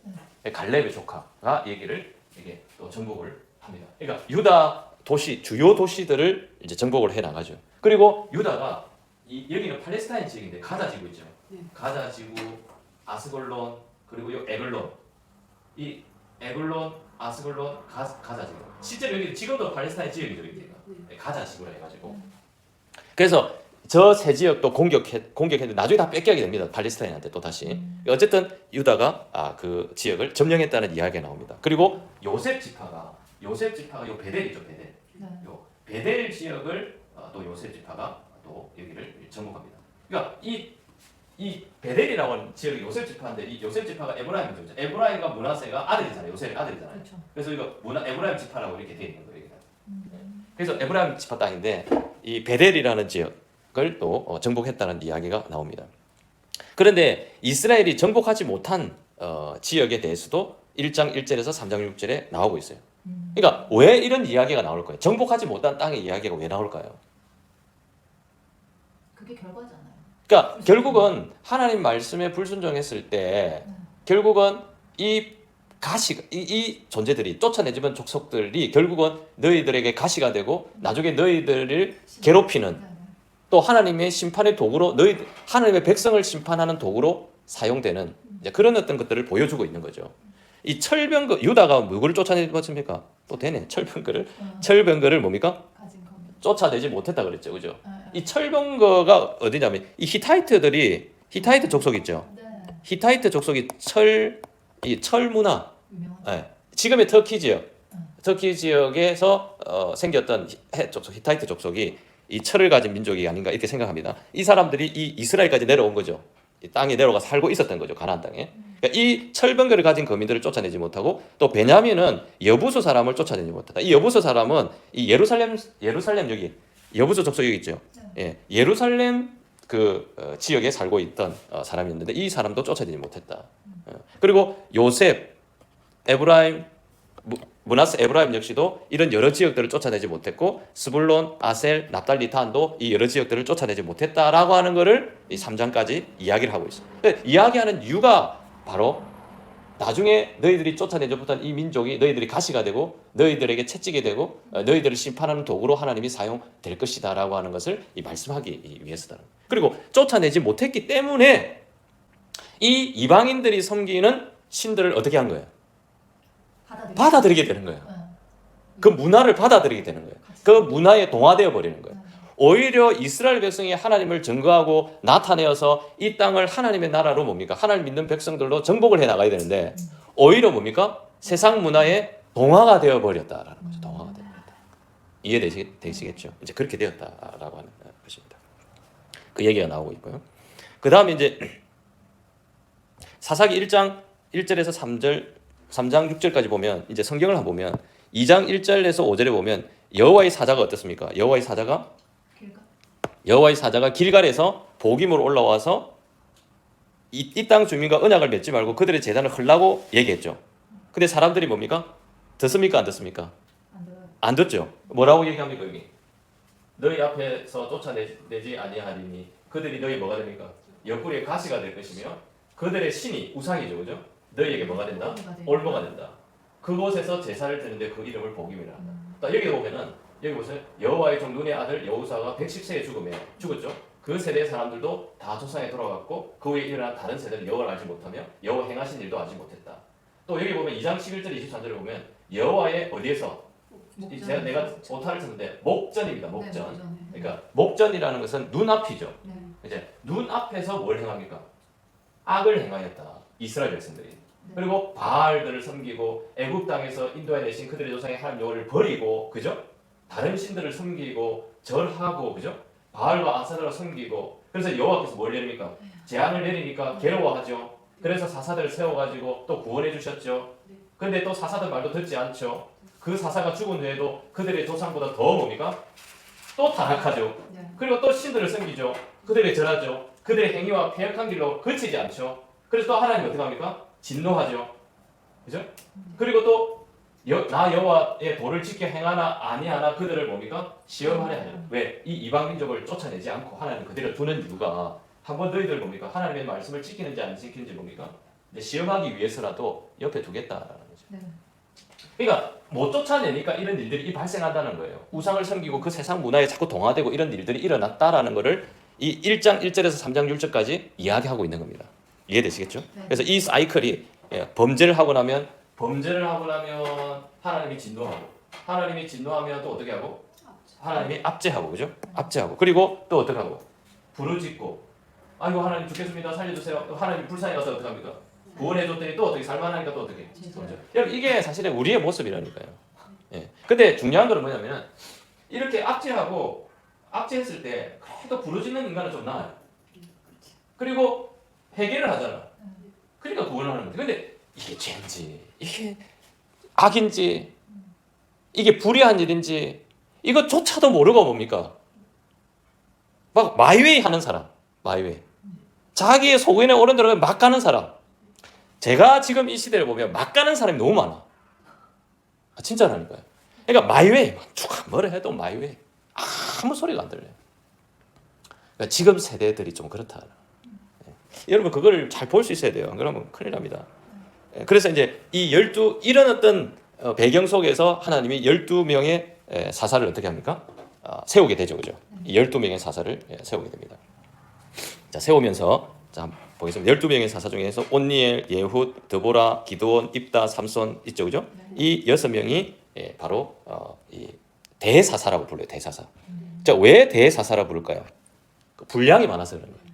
[SPEAKER 1] 갈렙의 조카가 얘기를 이게 또 정복을 합니다. 그러니까 유다 주요 도시들을 이제 정복을 해 나가죠. 그리고 유다가 여기는 팔레스타인 지역인데 가자 지구 있죠. 가자 지구, 아스골론, 그리고 요 에글론, 이 에글론, 아스골론, 가자 지구. 실제로 여기 지금도 팔레스타인 지역이죠, 여기가. 가자 지구라 해가지고. 그래서 저 세 지역도 공격했는데 나중에 다 뺏기게 됩니다. 팔레스타인한테 또 다시. 어쨌든 유다가 그 지역을 점령했다는 이야기가 나옵니다. 그리고 요셉 지파가 요 베델이죠, 베델. 요 베델 지역을 또 요셉 지파가 또 여기를 정복합니다. 그러니까 이 베델이라고 하는 지역이 요셉 지파인데 이 요셉 지파가 에브라임이죠. 에브라임과 므낫세가 아들이잖아요. 요셉의 아들이잖아요. 그렇죠. 그래서 이거 에브라임 지파라고 이렇게 되어 있는 거예요. 그래서 에브라임 지파 땅인데 이 베델이라는 지역을 또 정복했다는 이야기가 나옵니다. 그런데 이스라엘이 정복하지 못한 지역에 대해서도 1장 1절에서 3장 6절에 나오고 있어요. 그러니까 왜 이런 이야기가 나올 거예요? 정복하지 못한 땅의 이야기가 왜 나올까요?
[SPEAKER 2] 그게 결과잖아요.
[SPEAKER 1] 그러니까 결국은 하나님 말씀에 불순종했을 때 결국은 이 존재들이 쫓아내지만 족속들이 결국은 너희들에게 가시가 되고 나중에 너희들을 괴롭히는 또 하나님의 심판의 도구로 하나님의 백성을 심판하는 도구로 사용되는 이제 그런 어떤 것들을 보여주고 있는 거죠. 이 철병거 유다가 누구를 쫓아내봤습니까? 또 되네. 철병거를 뭡니까? 쫓아내지 못했다 그랬죠, 그죠? 이 철병거가 어디냐면 이 히타이트 족속 있죠. 히타이트 족속이 철 문화, 지금의 터키 지역에서 생겼던 히타이트 족속이 이 철을 가진 민족이 아닌가 이렇게 생각합니다. 이 사람들이 이 이스라엘까지 내려온 거죠. 이 땅에 내려가 살고 있었던 거죠, 가나안 땅에. 그러니까 이 철병거를 가진 거민들을 쫓아내지 못하고 또 베냐민은 여부수 사람을 쫓아내지 못했다. 이 여부수 사람은 이 예루살렘 여기 여부수 족속 여기 있죠. 예루살렘 지역에 살고 있던 사람이었는데 이 사람도 쫓아내지 못했다. 그리고 요셉, 에브라임, 므낫세 에브라임 역시도 이런 여러 지역들을 쫓아내지 못했고 스불론, 아셀, 납달리, 단도 이 여러 지역들을 쫓아내지 못했다라고 하는 것을 이 3장까지 이야기를 하고 있습니다. 이야기하는 이유가 바로 나중에 너희들이 쫓아내지 못한 이 민족이 너희들이 가시가 되고 너희들에게 채찍이 되고 너희들을 심판하는 도구로 하나님이 사용될 것이다라고 하는 것을 이 말씀하기 위해서다. 그리고 쫓아내지 못했기 때문에 이 이방인들이 섬기는 신들을 어떻게 한 거예요? 받아들이게 되는 거예요. 그 문화를 받아들이게 되는 거예요. 그 문화에 동화되어 버리는 거예요. 오히려 이스라엘 백성이 하나님을 증거하고 나타내어서 이 땅을 하나님의 나라로 뭡니까? 하나님 믿는 백성들로 정복을 해 나가야 되는데 오히려 뭡니까? 세상 문화에 동화가 되어 버렸다라는 거죠. 동화가 되어 버렸다. 이해되시겠죠? 이제 그렇게 되었다라고 하는 것입니다. 그 얘기가 나오고 있고요. 그 다음에 이제 사사기 1장 1절에서 3장 6절까지 보면 이제 성경을 한번 보면 2장 1절에서 5절에 보면 여호와의 사자가 어떻습니까? 여호와의 사자가 길갈에서 복임으로 올라와서 이 땅 주민과 언약을 맺지 말고 그들의 재단을 헐라고 얘기했죠. 근데 사람들이 뭡니까? 듣습니까? 안 듣습니까? 안 듣죠. 뭐라고 얘기합니까? 여기 너희 앞에서 쫓아내지 아니하리니 그들이 너희 뭐가 됩니까? 옆구리에 가시가 될 것이며 그들의 신이 우상이죠, 그죠? 너희에게 뭐가 된다? 올무가 된다. 그곳에서 제사를 드는데 그 이름을 복임이라 한다. 여기 보면은 여기 보세요. 여호와의 종 눈의 아들 여호사가 110세에 죽었죠. 그 세대의 사람들도 다 조상에 돌아갔고 그 후에 일어난 다른 세대는 여호와를 알지 못하며 여호와 행하신 일도 알지 못했다. 또 여기 보면 2장 11절 23절을 보면 여호와의 어디에서 내가 오타를 쳤는데 목전입니다. 목전. 그러니까 목전이라는 것은 눈앞이죠. 이제 눈앞에서 뭘 행합니까? 악을 행하였다. 이스라엘 백성들이. 그리고 바알들을 섬기고 애굽 땅에서 인도해 내신 그들의 조상의 하나님 여호와를 버리고, 그죠? 다른 신들을 섬기고 절하고, 그죠? 바알과 아사드를 섬기고. 그래서 여호와께서 뭘 내립니까? 재앙을 내리니까 괴로워하죠. 그래서 사사들을 세워가지고 또 구원해 주셨죠. 근데 또 사사들 말도 듣지 않죠. 그 사사가 죽은 후에도 그들의 조상보다 더 뭡니까? 또 타락하죠. 그리고 또 신들을 섬기죠. 그들의 절하죠. 그들의 행위와 패역한 길로 그치지 않죠. 그래서 또 하나님 어떻게 합니까? 진노하죠. 그죠? 그리고 또 나 여호와의 도를 지켜 행하나 아니하나 그들을 뭡니까? 시험하려 하죠. 왜? 이 이방 민족을 쫓아내지 않고 하나님 그대로 두는 이유가 한번 너희들 뭡니까? 하나님의 말씀을 지키는지 안 지키는지 뭡니까? 이제 시험하기 위해서라도 옆에 두겠다라는 거죠. 그러니까 못 쫓아내니까 이런 일들이 발생한다는 거예요. 우상을 섬기고 그 세상 문화에 자꾸 동화되고 이런 일들이 일어났다라는 거를 이 1장 1절에서 3장 6절까지 이야기하고 있는 겁니다. 이해되시겠죠? 그래서 이 사이클이 범죄를 하고 나면 하나님이 진노하면 또 어떻게 하고? 하나님이 압제하고, 그죠? 압제하고. 그리고 또 어떻게 하고? 부르짖고, 아이고 하나님 죽겠습니다 살려주세요. 하나님 불쌍히 가서 어떻게 합니까? 구원해줬더니 또 어떻게 살만하니까 또 어떻게? 여러분 이게 사실은 우리의 모습이라니까요. 예. 근데 중요한 거는 뭐냐면 이렇게 압제했을 때 그래도 부르짖는 인간은 좀 나아요. 그리고 회개를 하잖아. 그러니까 구원을 하는 거지. 근데 이게 죄인지, 이게 악인지, 이게 불의한 일인지 이거조차도 모르고 뭡니까? 막 마이웨이 하는 사람, 마이웨이. 자기의 소견에 옳은 대로 막 가는 사람. 제가 지금 이 시대를 보면 막 가는 사람이 너무 많아. 진짜라니까요. 그러니까 마이웨이, 뭐를 해도 마이웨이. 아무 소리가 안 들려요. 그러니까 지금 세대들이 좀 그렇다. 여러분 그걸 잘 볼 수 있어야 돼요. 그러면 큰일 납니다. 그래서 이제 이런 어떤 배경 속에서 하나님이 12명의 사사를 어떻게 합니까? 세우게 되죠. 그죠? 이 12명의 사사를 세우게 됩니다. 자, 세우면서 자, 보겠습니다. 12명의 사사 중에서 온니엘, 예훗, 드보라, 기드온, 입다, 삼손 있죠. 그죠? 이 6명이 바로 이 대사사라고 불러요. 대사사. 자, 왜 대사사라고 부를까요? 분량이 많아서 그런 거예요.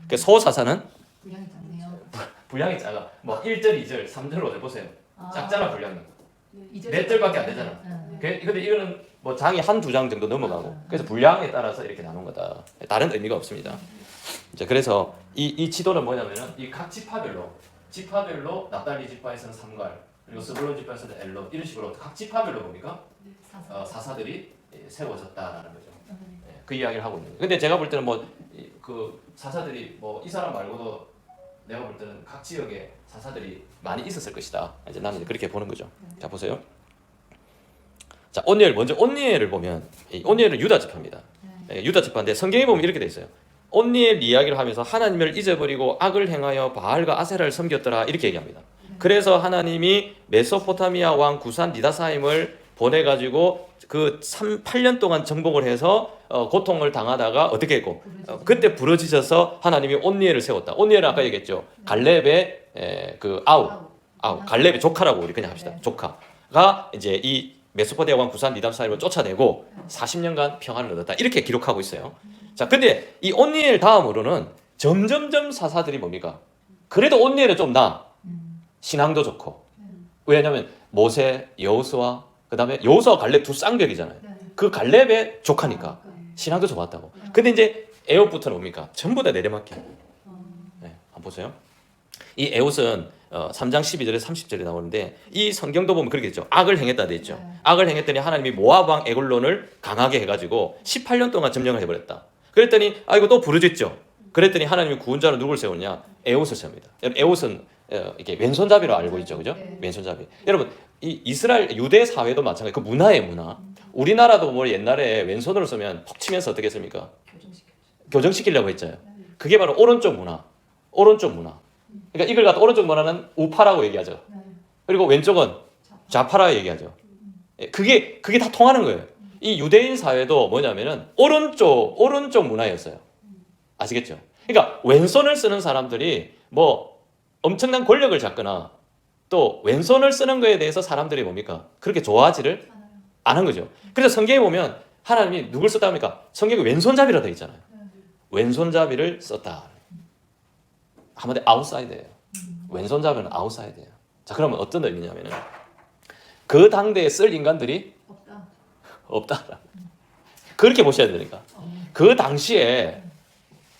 [SPEAKER 1] 그 소사사는
[SPEAKER 2] 분량이 작네요.
[SPEAKER 1] 분량이 작아. 뭐 1절, 2절, 3절, 5절 보세요. 작잖아 분량이. 네 절밖에 안 되잖아. 근데 이거는 뭐 장이 한두 장 정도 넘어가고 그래서 분량에 따라서 이렇게 나눈 거다. 다른 의미가 없습니다. 자, 그래서 이 지도는 뭐냐면은 이 각 지파별로 납달리 지파에서는 삼갈, 그리고 스불론 지파에서는 엘론 이런 식으로 각 지파별로 뭡니까? 사사들이 세워졌다라는 거죠. 그 이야기를 하고 있는 거예요. 근데 제가 볼 때는 뭐 그 사사들이 뭐 이 사람 말고도 내가 볼 때는 각 지역에 사사들이 많이 있었을 것이다. 이제 나는 이제 그렇게 보는 거죠. 자 보세요. 자 온니엘 먼저 온니엘을 보면 이 온니엘은 유다 지파입니다. 유다 지파인데 성경에 보면 이렇게 돼 있어요. 온니엘 이야기를 하면서 하나님을 잊어버리고 악을 행하여 바알과 아세라를 섬겼더라 이렇게 얘기합니다. 그래서 하나님이 메소포타미아 왕 구산 니다사임을 보내가지고 그 8년 동안 정복을 해서 고통을 당하다가 어떻게 했고 그때 부러지셔서 하나님이 온니엘을 세웠다. 온니엘은 아까 얘기했죠. 갈렙의 그 아우 갈렙의 조카라고 우리 그냥 합시다. 조카가 이제 이 메소포타미아 왕 구산 니다사임을 쫓아내고 40년간 평안을 얻었다. 이렇게 기록하고 있어요. 자, 근데 이 온니엘 다음으로는 점점점 사사들이 뭡니까? 그래도 온니엘은 좀 나. 신앙도 좋고. 왜냐하면 모세, 여호수아, 그다음에 여호수아 갈렙 두 쌍벽이잖아요. 그 갈렙의 조카니까 신앙도 좋았다고. 근데 이제 에옷부터는 뭡니까? 전부 다 내려막기. 네, 한번 보세요. 이 에옷은 3장 12절에 30절에 나오는데 이 성경도 보면 그렇게 됐죠. 악을 행했다 돼 있죠. 악을 행했더니 하나님이 모압 왕 에글론을 강하게 해가지고 18년 동안 점령을 해버렸다. 그랬더니 이거 또 부르짖죠. 그랬더니 하나님이 구원자로 누굴 세우냐? 에옷을 세웁니다. 에옷은 이렇게 왼손잡이로 알고 있죠, 그죠? 왼손잡이. 여러분 이 이스라엘 유대 사회도 마찬가지. 그 문화의 문화. 우리나라도 뭐 옛날에 왼손으로 쓰면 퍽 치면서 어떻게 했습니까? 교정시키려고 했잖아요. 그게 바로 오른쪽 문화. 오른쪽 문화. 그러니까 이걸 갖다 오른쪽 문화는 우파라고 얘기하죠. 그리고 왼쪽은 좌파라고 얘기하죠. 그게 다 통하는 거예요. 이 유대인 사회도 뭐냐면은 오른쪽 문화였어요. 아시겠죠? 그러니까 왼손을 쓰는 사람들이 뭐 엄청난 권력을 잡거나 또 왼손을 쓰는 거에 대해서 사람들이 뭡니까? 그렇게 좋아하지를 않은 거죠. 그래서 성경에 보면 하나님이 누굴 썼다 합니까? 성경에 왼손잡이라 되어 있잖아요. 왼손잡이를 썼다. 한마디 아웃사이드예요. 왼손잡이는 아웃사이드예요. 자, 그러면 어떤 의미냐면은 그 당대에 쓸 인간들이 없다. 그렇게 보셔야 되니까. 그 당시에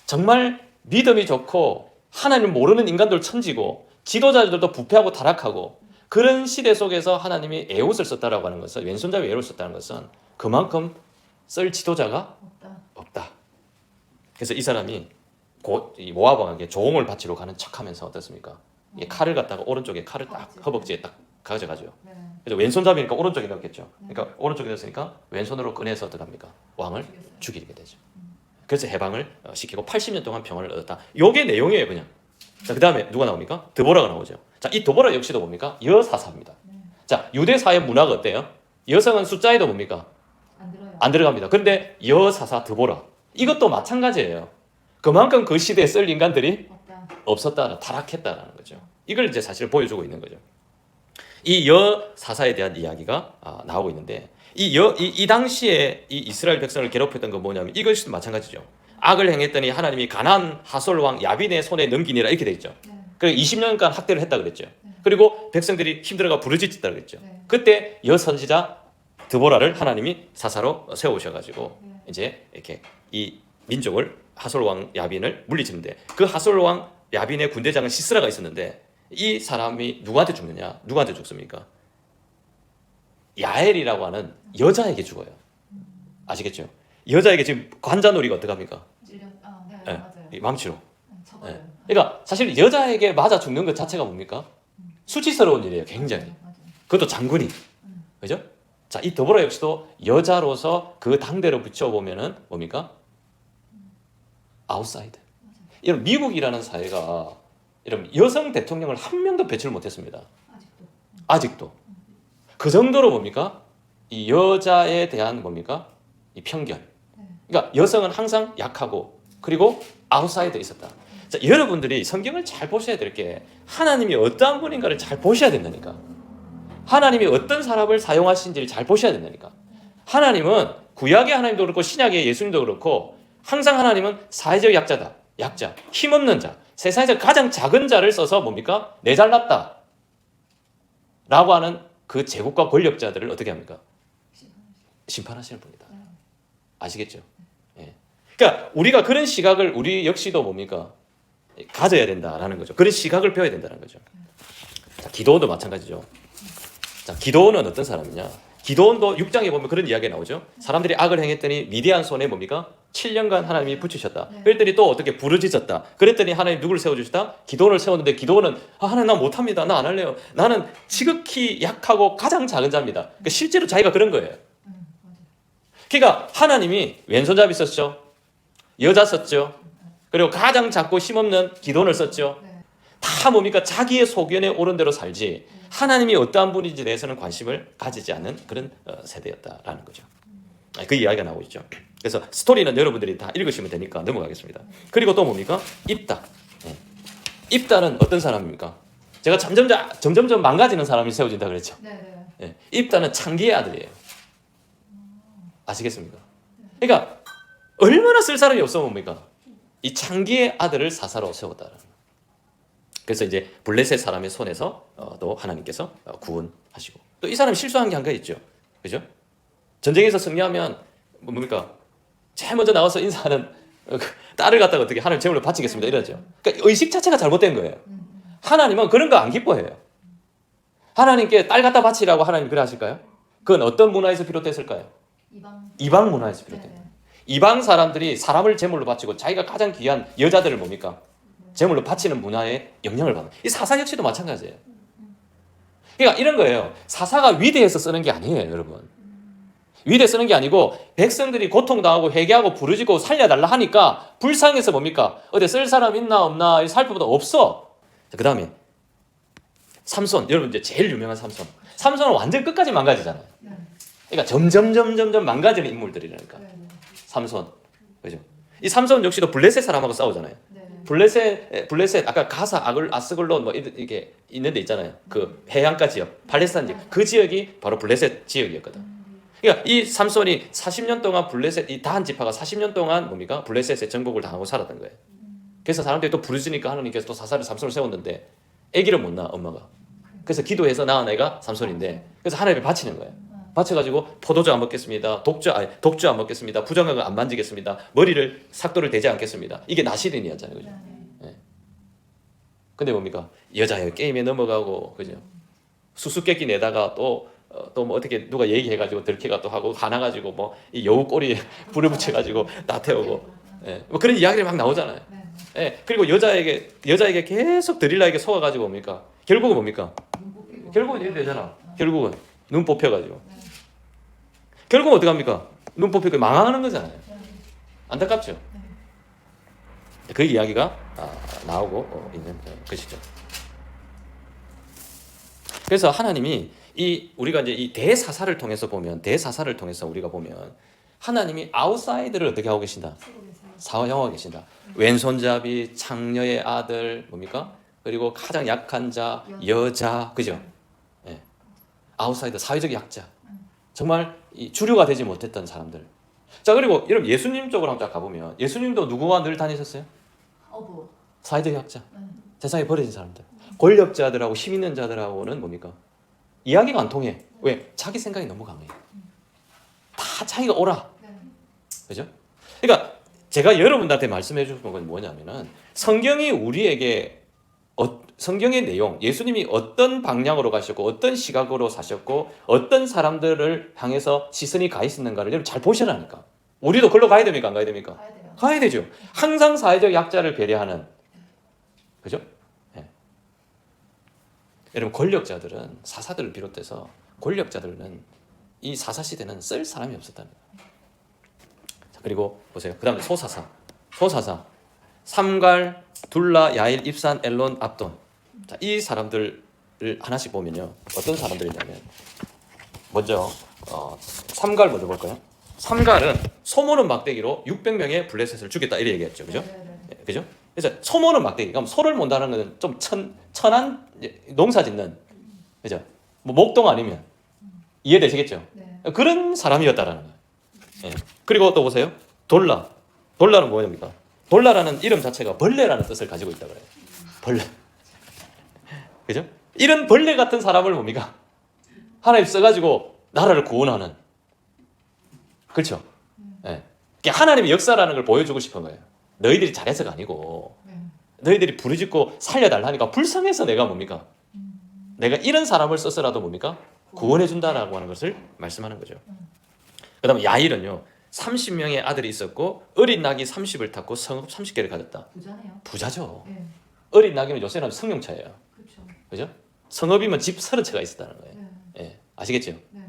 [SPEAKER 1] 정말 믿음이 좋고 하나님 모르는 인간들 천지고 지도자들도 부패하고 타락하고 그런 시대 속에서 하나님이 에옷을 썼다라고 하는 것은 왼손잡이 에옷을 썼다는 것은 그만큼 쓸 지도자가 없다. 그래서 이 사람이 이 모압 왕에게 조공을 바치러 가는 척하면서 어떻습니까? 이 칼을 갖다가 오른쪽에 칼을 딱 허벅지에 딱 가져가죠. 그래서 왼손잡이니까 오른쪽에 넣었겠죠. 그러니까 오른쪽에 넣었으니까 왼손으로 꺼내서 어떡합니까? 왕을 죽이게 되죠. 그래서 해방을 시키고 80년 동안 평안을 얻었다. 요게 내용이에요, 그냥. 자, 그다음에 누가 나옵니까? 드보라가 나오죠. 자, 이 드보라 역시도 뭡니까? 여사사입니다. 자, 유대 사회 문화가 어때요? 여성은 숫자에도 뭡니까? 안 들어갑니다. 그런데 여사사 드보라 이것도 마찬가지예요. 그만큼 그 시대에 쓸 인간들이 없었다, 타락했다라는 거죠. 이걸 이제 사실 보여주고 있는 거죠. 이 여사사에 대한 이야기가 나오고 있는데 이 당시에 이 이스라엘 백성을 괴롭혔던 건 뭐냐면 이것도 마찬가지죠. 악을 행했더니 하나님이 가나안 하솔 왕 야빈의 손에 넘기니라 이렇게 돼 있죠. 그리고 20년간 학대를 했다 그랬죠. 그리고 백성들이 힘들어가 부르짖었다 그랬죠. 그때 여선지자 드보라를 하나님이 사사로 세우셔가지고 이제 이렇게 이 민족을 하솔 왕 야빈을 물리치는데 그 하솔 왕 야빈의 군대장은 시스라가 있었는데 이 사람이 누구한테 죽느냐? 누구한테 죽습니까? 야엘이라고 하는 여자에게 죽어요. 아시겠죠? 여자에게 지금 관자놀이가 어떡합니까? 네, 망치로. 네. 그러니까 사실 여자에게 맞아 죽는 것 자체가 뭡니까? 수치스러운 일이에요. 굉장히. 그것도 장군이. 그죠? 자, 이 드보라 역시도 여자로서 그 당대로 붙여보면은 뭡니까? 아웃사이드. 이런 미국이라는 사회가 이런 여성 대통령을 한 명도 배출을 못했습니다. 아직도. 그 정도로 뭡니까? 이 여자에 대한 뭡니까? 이 편견. 그러니까 여성은 항상 약하고 그리고 아웃사이드에 있었다. 자, 여러분들이 성경을 잘 보셔야 될 게 하나님이 어떠한 분인가를 잘 보셔야 된다니까. 하나님이 어떤 사람을 사용하신지를 잘 보셔야 된다니까. 하나님은 구약의 하나님도 그렇고 신약의 예수님도 그렇고 항상 하나님은 사회적 약자다. 약자, 힘없는 자, 세상에서 가장 작은 자를 써서 뭡니까? 내 잘났다 라고 하는 그 제국과 권력자들을 어떻게 합니까? 심판하시는 분이다. 아시겠죠? 예. 그러니까 우리가 그런 시각을 우리 역시도 뭡니까? 가져야 된다라는 거죠. 그런 시각을 배워야 된다는 거죠. 자, 기도원도 마찬가지죠. 자, 기도원은 어떤 사람이냐? 기도원도 6장에 보면 그런 이야기가 나오죠. 사람들이 악을 행했더니 미디안 손에 뭡니까? 7년간 하나님이 붙이셨다.
[SPEAKER 2] 네.
[SPEAKER 1] 그랬더니 또 어떻게 부르짖었다. 그랬더니 하나님 누구를 세워주시다? 기도원을 세웠는데 기도원은 하나님 나 못합니다. 나 안 할래요. 나는 지극히 약하고 가장 작은 자입니다. 그러니까 실제로 자기가 그런 거예요.
[SPEAKER 2] 맞아요.
[SPEAKER 1] 그러니까 하나님이 왼손잡이 썼죠. 여자 썼죠. 그리고 가장 작고 힘없는 기도원을 썼죠.
[SPEAKER 2] 네.
[SPEAKER 1] 다 뭡니까? 자기의 소견에 옳은 대로 살지 하나님이 어떠한 분인지 대해서는 관심을 가지지 않는 그런 세대였다라는 거죠. 그 이야기가 나오고 있죠. 그래서 스토리는 여러분들이 다 읽으시면 되니까 넘어가겠습니다. 그리고 또 뭡니까? 입다. 입다는 어떤 사람입니까? 제가 점점점 망가지는 사람이 세워진다 그랬죠.
[SPEAKER 2] 네.
[SPEAKER 1] 예, 입다는 창기의 아들이에요. 아시겠습니까? 그러니까 얼마나 쓸 사람이 없어 뭡니까? 이 창기의 아들을 사사로 세웠다라는. 그래서 이제 블레셋 사람의 손에서 또 하나님께서 구원하시고 또 이 사람이 실수한 게 한 가지 있죠. 그죠? 전쟁에서 승리하면 뭡니까? 제일 먼저 나와서 인사하는 딸을 갖다가 어떻게 하나님 제물로 바치겠습니다 이러죠. 그러니까 의식 자체가 잘못된 거예요. 하나님은 그런 거 안 기뻐해요. 하나님께 딸 갖다 바치라고 하나님 그래 하실까요? 그건 어떤 문화에서 비롯됐을까요? 이방 문화에서 비롯된 거예요. 이방 사람들이 사람을 제물로 바치고 자기가 가장 귀한 여자들을 뭡니까? 제물로 바치는 문화에 영향을 받는. 이 사사 역시도 마찬가지예요. 그러니까 이런 거예요. 사사가 위대해서 쓰는 게 아니에요, 여러분. 위대 쓰는 게 아니고 백성들이 고통당하고 회개하고 부르짖고 살려달라 하니까 불쌍해서 뭡니까? 어디 쓸 사람 있나 없나 살펴보다 없어. 그 다음에 삼손, 여러분 이제 제일 유명한 삼손. 삼손은 완전 끝까지 망가지잖아요. 그러니까 점점 망가지는 인물들이라니까. 삼손, 그죠? 이 삼손 역시도 블레셋 사람하고 싸우잖아요. 블레셋 아까 가사 아스글론 뭐 이게 있는 데 있잖아요. 그 해안가 지역, 팔레스타인 지역, 그 지역이 바로 블레셋 지역이었거든. 그러니까 이 삼손이 40년 동안 블레셋 이 다한 지파가 40년 동안 뭡니까? 블레셋의 정복을 당하고 살았던 거예요. 그래서 사람들이 또 부르짖으니까 하나님께서 또 사사를 삼손을 세웠는데 아기를 못 낳아 엄마가. 그래서 기도해서 낳은 애가 삼손인데 그래서 하나님에 바치는 거예요. 바쳐가지고 포도주 안 먹겠습니다. 독주 안 먹겠습니다. 부정한 거 안 만지겠습니다. 머리를 삭도를 대지 않겠습니다. 이게 나시린이었잖아요, 그죠? 네. 근데 뭡니까? 여자예요. 게임에 넘어가고 그죠? 수수께끼 내다가 또 뭐 어떻게 누가 얘기해가지고 들키가 또 하고 화나가지고 뭐 이 여우 꼬리에 불을 붙여가지고 다 태우고 예. 뭐 그런 이야기들이 막 나오잖아요. 예. 그리고 여자에게 계속 드릴라에게 속아가지고 뭡니까? 결국은 뭡니까? 결국은 이래 되잖아. 결국은 눈 뽑혀가지고 결국은 어떻게 합니까? 눈 뽑히고 망하는 거잖아요. 안타깝죠. 그 이야기가 나오고 있는 것이죠. 그래서 하나님이 우리가 이제 이 대사사를 통해서 우리가 보면 하나님이 아웃사이드를 어떻게 하고 계신다? 사용하고 계신다. 왼손잡이, 창녀의 아들, 뭡니까? 그리고 가장 약한 자, 여자, 그죠? 예. 아웃사이더, 사회적 약자. 정말 이 주류가 되지 못했던 사람들. 자, 그리고 여러분 예수님 쪽으로 한번 딱 가보면 예수님도 누구와 늘 다니셨어요? 사회적 약자. 세상에 버려진 사람들. 권력자들하고 힘 있는 자들하고는 뭡니까? 이야기가 안 통해. 왜? 자기 생각이 너무 강해. 다 자기가 옳아. 그죠? 그러니까 제가 여러분들한테 말씀해 주는 건 뭐냐면은 성경이 우리에게 성경의 내용, 예수님이 어떤 방향으로 가셨고 어떤 시각으로 사셨고 어떤 사람들을 향해서 시선이 가 있었는가를 여러분 잘 보시라니까. 우리도 그걸로 가야 됩니까? 안 가야 됩니까? 가야 되죠. 항상 사회적 약자를 배려하는. 그죠? 네. 여러분 권력자들은 사사들을 비롯해서 권력자들은 이 사사 시대는 쓸 사람이 없었답니다. 자, 그리고 보세요. 그 다음에 소사사. 삼갈, 둘라, 야일, 입산, 엘론, 압돈. 자, 이 사람들을 하나씩 보면요. 어떤 사람들이냐면 먼저 삼갈 먼저 볼까요? 삼갈은 소모는 막대기로 600명의 블레셋을 죽였다 이렇게 얘기했죠. 그죠? 네, 그죠? 그래서 소모는 막대기. 그럼 소를 몬다는 것은 좀 천한 농사 짓는 그죠? 뭐 목동 아니면 이해되시겠죠? 그런 사람이었다라는 거예요. 네. 그리고 또 보세요. 돌라는 뭐입니까? 돌라라는 이름 자체가 벌레라는 뜻을 가지고 있다 그래요. 벌레. 그죠? 이런 벌레 같은 사람을 뭡니까? 하나님 써가지고 나라를 구원하는. 그렇죠? 네. 하나님의 역사라는 걸 보여주고 싶은 거예요. 너희들이 잘해서가 아니고 너희들이 부르짖고 살려달라니까 불쌍해서 내가 뭡니까? 내가 이런 사람을 써서라도 뭡니까? 구원해준다라고 하는 것을 말씀하는 거죠. 그 다음에 야일은요. 30명의 아들이 있었고 어린 낙이 30을 탔고 성읍 30개를 가졌다.
[SPEAKER 2] 부자네요.
[SPEAKER 1] 부자죠.
[SPEAKER 2] 네.
[SPEAKER 1] 어린 낙이면 요새는 승용차예요.
[SPEAKER 2] 그렇죠.
[SPEAKER 1] 그죠? 성읍이면 집 30채가 있었다는 거예요.
[SPEAKER 2] 네.
[SPEAKER 1] 예, 아시겠죠?
[SPEAKER 2] 네.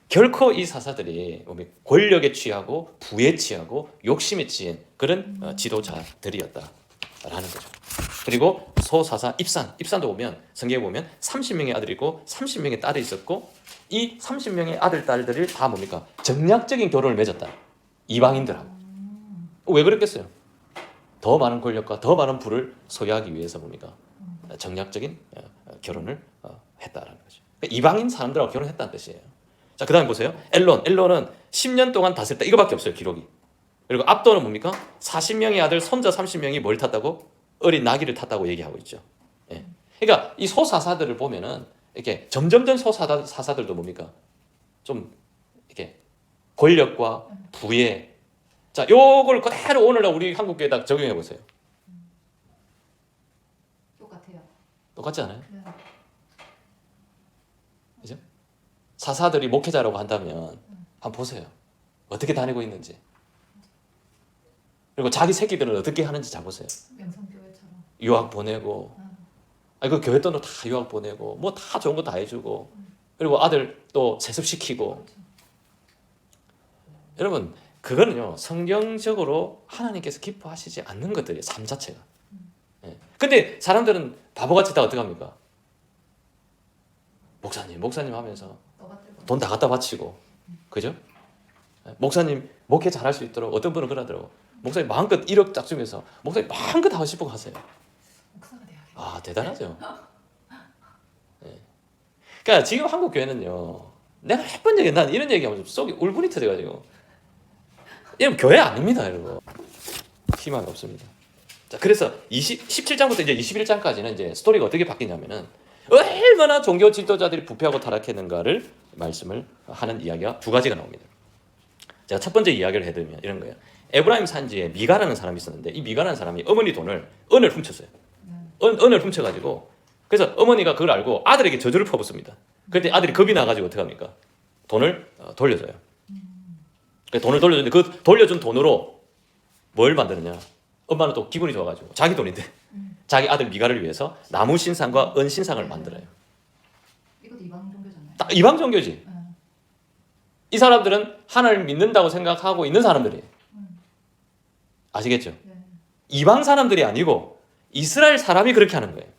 [SPEAKER 1] 결코 이 사사들이 권력에 취하고 부에 취하고 욕심에 취한 그런 지도자들이었다라는 거죠. 그리고 소사사 입산도 보면 성경에 보면 30명의 아들이 있고 30명의 딸이 있었고 이 30명의 아들 딸들을 다 뭡니까? 정략적인 결혼을 맺었다. 이방인들하고. 왜 그랬겠어요? 더 많은 권력과 더 많은 부를 소유하기 위해서 뭡니까? 정략적인 결혼을 했다라는 거죠. 그러니까 이방인 사람들하고 결혼했다는 뜻이에요. 자, 그 다음에 보세요. 엘론은 10년 동안 다스렸다. 이거밖에 없어요, 기록이. 그리고 압도는 뭡니까? 40명의 아들, 손자 30명이 뭘 탔다고? 어린 나귀를 탔다고 얘기하고 있죠. 예. 그러니까 이 소사사들을 보면은 이렇게 점점점 소사사들도 뭡니까? 좀 이렇게 권력과 부에 자, 요걸 그대로 오늘날 우리 한국교회에다 적용해 보세요.
[SPEAKER 2] 똑같아요.
[SPEAKER 1] 똑같지 않아요?
[SPEAKER 2] 네.
[SPEAKER 1] 그죠? 사사들이 목회자라고 한다면 한번 보세요. 어떻게 다니고 있는지. 그리고 자기 새끼들은 어떻게 하는지 잘 보세요.
[SPEAKER 2] 명성교회처럼.
[SPEAKER 1] 유학 보내고, 그 교회 돈도 다 유학 보내고, 뭐 다 좋은 거 다 해주고, 그리고 아들 또 세습시키고.
[SPEAKER 2] 그렇죠.
[SPEAKER 1] 여러분, 그거는요 성경적으로 하나님께서 기뻐하시지 않는 것들이에요. 삶 자체가. 예. 근데 사람들은 바보같이 다 어떻게 합니까? 목사님 하면서
[SPEAKER 2] 떠받들고.
[SPEAKER 1] 돈 다 갖다 바치고, 그죠? 예. 목사님 목회 잘할 수 있도록 어떤 분은 그러더라고. 목사님 마음껏 1억 딱 주면서 목사님 마음껏 하고 싶은 거 하세요.
[SPEAKER 2] 목사가 돼야겠다.
[SPEAKER 1] 아, 대단하죠. 예. 그러니까 지금 한국 교회는요, 내가 몇 번 얘기해, 난 이런 얘기하면 속이 울분이 터져가지고, 이건 교회 아닙니다, 여러분. 희망이 없습니다. 자, 그래서 17장부터 이제 21장까지는 이제 스토리가 어떻게 바뀌냐면은 얼마나 종교 지도자들이 부패하고 타락했는가를 말씀을 하는 이야기가 두 가지가 나옵니다. 제가 첫 번째 이야기를 해드리면 이런 거예요. 에브라임 산지에 미가라는 사람이 있었는데 이 미가라는 사람이 어머니 은을 훔쳤어요. 은을 훔쳐가지고, 그래서 어머니가 그걸 알고 아들에게 저주를 퍼붓습니다. 그때 아들이 겁이 나가지고 어떻게 합니까? 돈을 돌려줘요. 돈을 돌려줬는데 그 돌려준 돈으로 뭘 만드느냐? 엄마는 또 기분이 좋아가지고 자기 돈인데 자기 아들 미가를 위해서 나무 신상과 은 신상을 만들어요.
[SPEAKER 2] 이것도 이방 종교잖아요.
[SPEAKER 1] 딱 이방 종교지. 이 사람들은 하나님을 믿는다고 생각하고 있는 사람들이에요. 아시겠죠?
[SPEAKER 2] 네.
[SPEAKER 1] 이방 사람들이 아니고 이스라엘 사람이 그렇게 하는 거예요.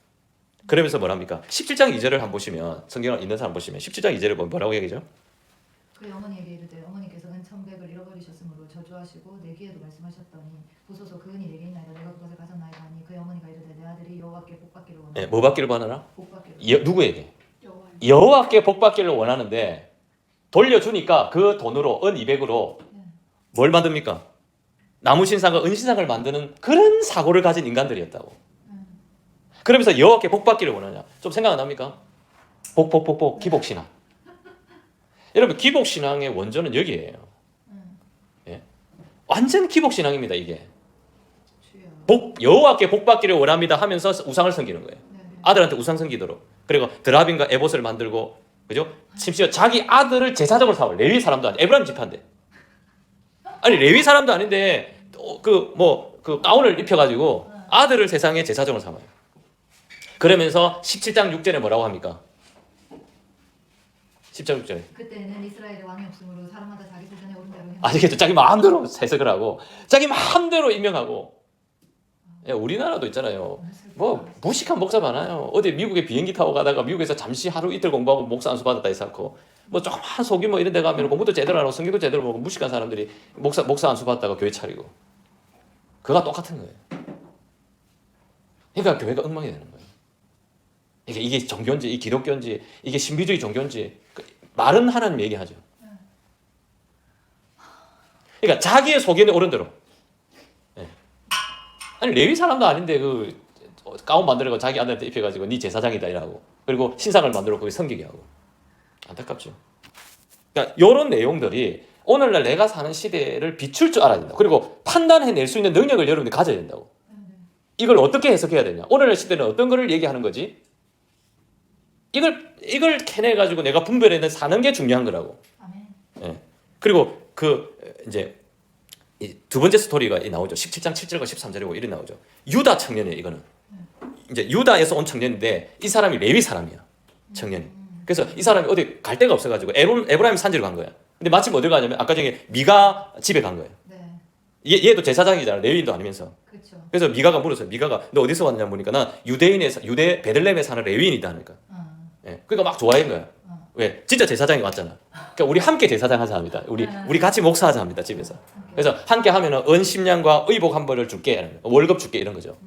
[SPEAKER 1] 그러면서 뭐랍니까? 17장 2절을 한번 보시면, 성경을 읽는 사람 보시면 17장 2절을 뭐라고 얘기죠?
[SPEAKER 2] 그의 어머니에게 이르되 어머니께서는 1,100을 잃어버리셨으므로 저주하시고 내 귀에도 말씀하셨더니 보소서 그 은이 내게 있나이다 내가 그것을 가졌나이다 하니 그의 어머니가 이르되 내 아들이 여호와께 복받기를 원하노라.
[SPEAKER 1] 네, 뭐 받기를 원하나?
[SPEAKER 2] 복받기를
[SPEAKER 1] 누구에게?
[SPEAKER 2] 여호와께.
[SPEAKER 1] 여호와께 복받기를 원하는데 돌려주니까 그 돈으로 은 200으로 뭘 만듭니까? 나무 신상과 은 신상을 만드는 그런 사고를 가진 인간들이었다고. 그러면서 여호와께 복받기를 원하냐? 좀 생각 안 납니까? 복 기복신앙. 여러분, 기복신앙의 원조는 여기에요. 예? 완전 기복신앙입니다. 이게
[SPEAKER 2] 주여.
[SPEAKER 1] 여호와께 복받기를 원합니다 하면서 우상을 섬기는 거예요.
[SPEAKER 2] 네.
[SPEAKER 1] 아들한테 우상 섬기도록. 그리고 드라빈과 에봇을 만들고, 그죠? 심지어 자기 아들을 제사장으로 삼아요. 레위 사람도 아니, 에브라임 지파인데. 아니, 레위 사람도 아닌데 그 가운을 입혀가지고 아들을 세상의 제사장으로 삼아요. 그러면서 17장 6절에 뭐라고 합니까? 10장 6절에
[SPEAKER 2] 그때는 이스라엘에 왕이 없으므로 사람마다 자기 소견에 오른 대로 행하고.
[SPEAKER 1] 아시겠죠? 자기 마음대로 해석을 하고 자기 마음대로 임명하고. 야, 우리나라도 있잖아요. 뭐 무식한 목사 많아요. 어디 미국에 비행기 타고 가다가 미국에서 잠시 하루 이틀 공부하고 목사 안수 받았다 해서고, 뭐 조그만 소규모 이런 데 가면 공부도 제대로 안 하고 성경도 제대로 보고 무식한 사람들이 목사 안수 받다가 교회 차리고. 그가 똑같은 거예요. 그러니까 교회가 엉망이 되는 거예요. 이게 종교인지 이 기독교인지 이게 신비주의 종교인지 말은 하나님 얘기하죠. 그러니까 자기의 소견에 오른 대로. 네. 아니, 레위 사람도 아닌데 그 가운 만들고 자기 아들한테 입혀가지고 네 제사장이다 이라고, 그리고 신상을 만들고 거기 섬기게 하고. 안타깝죠. 그러니까 이런 내용들이 오늘날 내가 사는 시대를 비출 줄 알아야 된다. 그리고 판단해낼 수 있는 능력을 여러분들이 가져야 된다고. 이걸 어떻게 해석해야 되냐? 오늘날 시대는 어떤 거를 얘기하는 거지? 이걸 캐내가지고 내가 분별해내 사는 게 중요한 거라고.
[SPEAKER 2] 아멘.
[SPEAKER 1] 예. 그리고 이제 이 두 번째 스토리가 나오죠. 17장 7절과 13절이고 이런 나오죠. 유다 청년이에요. 이거는 이제 유다에서 온 청년인데 이 사람이 레위 사람이야. 청년이. 그래서 이 사람이 어디 갈 데가 없어가지고 에브라임 산지로 간 거야. 근데 마침 어딜 가냐면 아까 전에 미가 집에 간 거예요.
[SPEAKER 2] 네.
[SPEAKER 1] 얘도 제사장이잖아. 레위인도 아니면서.
[SPEAKER 2] 그렇죠.
[SPEAKER 1] 그래서 미가가 물었어요. 미가가 너 어디서 왔냐 보니까 난 유대 베들레헴에 사는 레위인이다 하니까. 예. 그러니까 막 좋아한 거야. 왜? 진짜 제사장이 왔잖아. 그러니까 우리 함께 제사장 하자 합니다. 우리 같이 목사하자 합니다. 집에서. 그래서 함께 하면은 은 10냥과 의복 한 벌을 줄게. 월급 줄게 이런 거죠.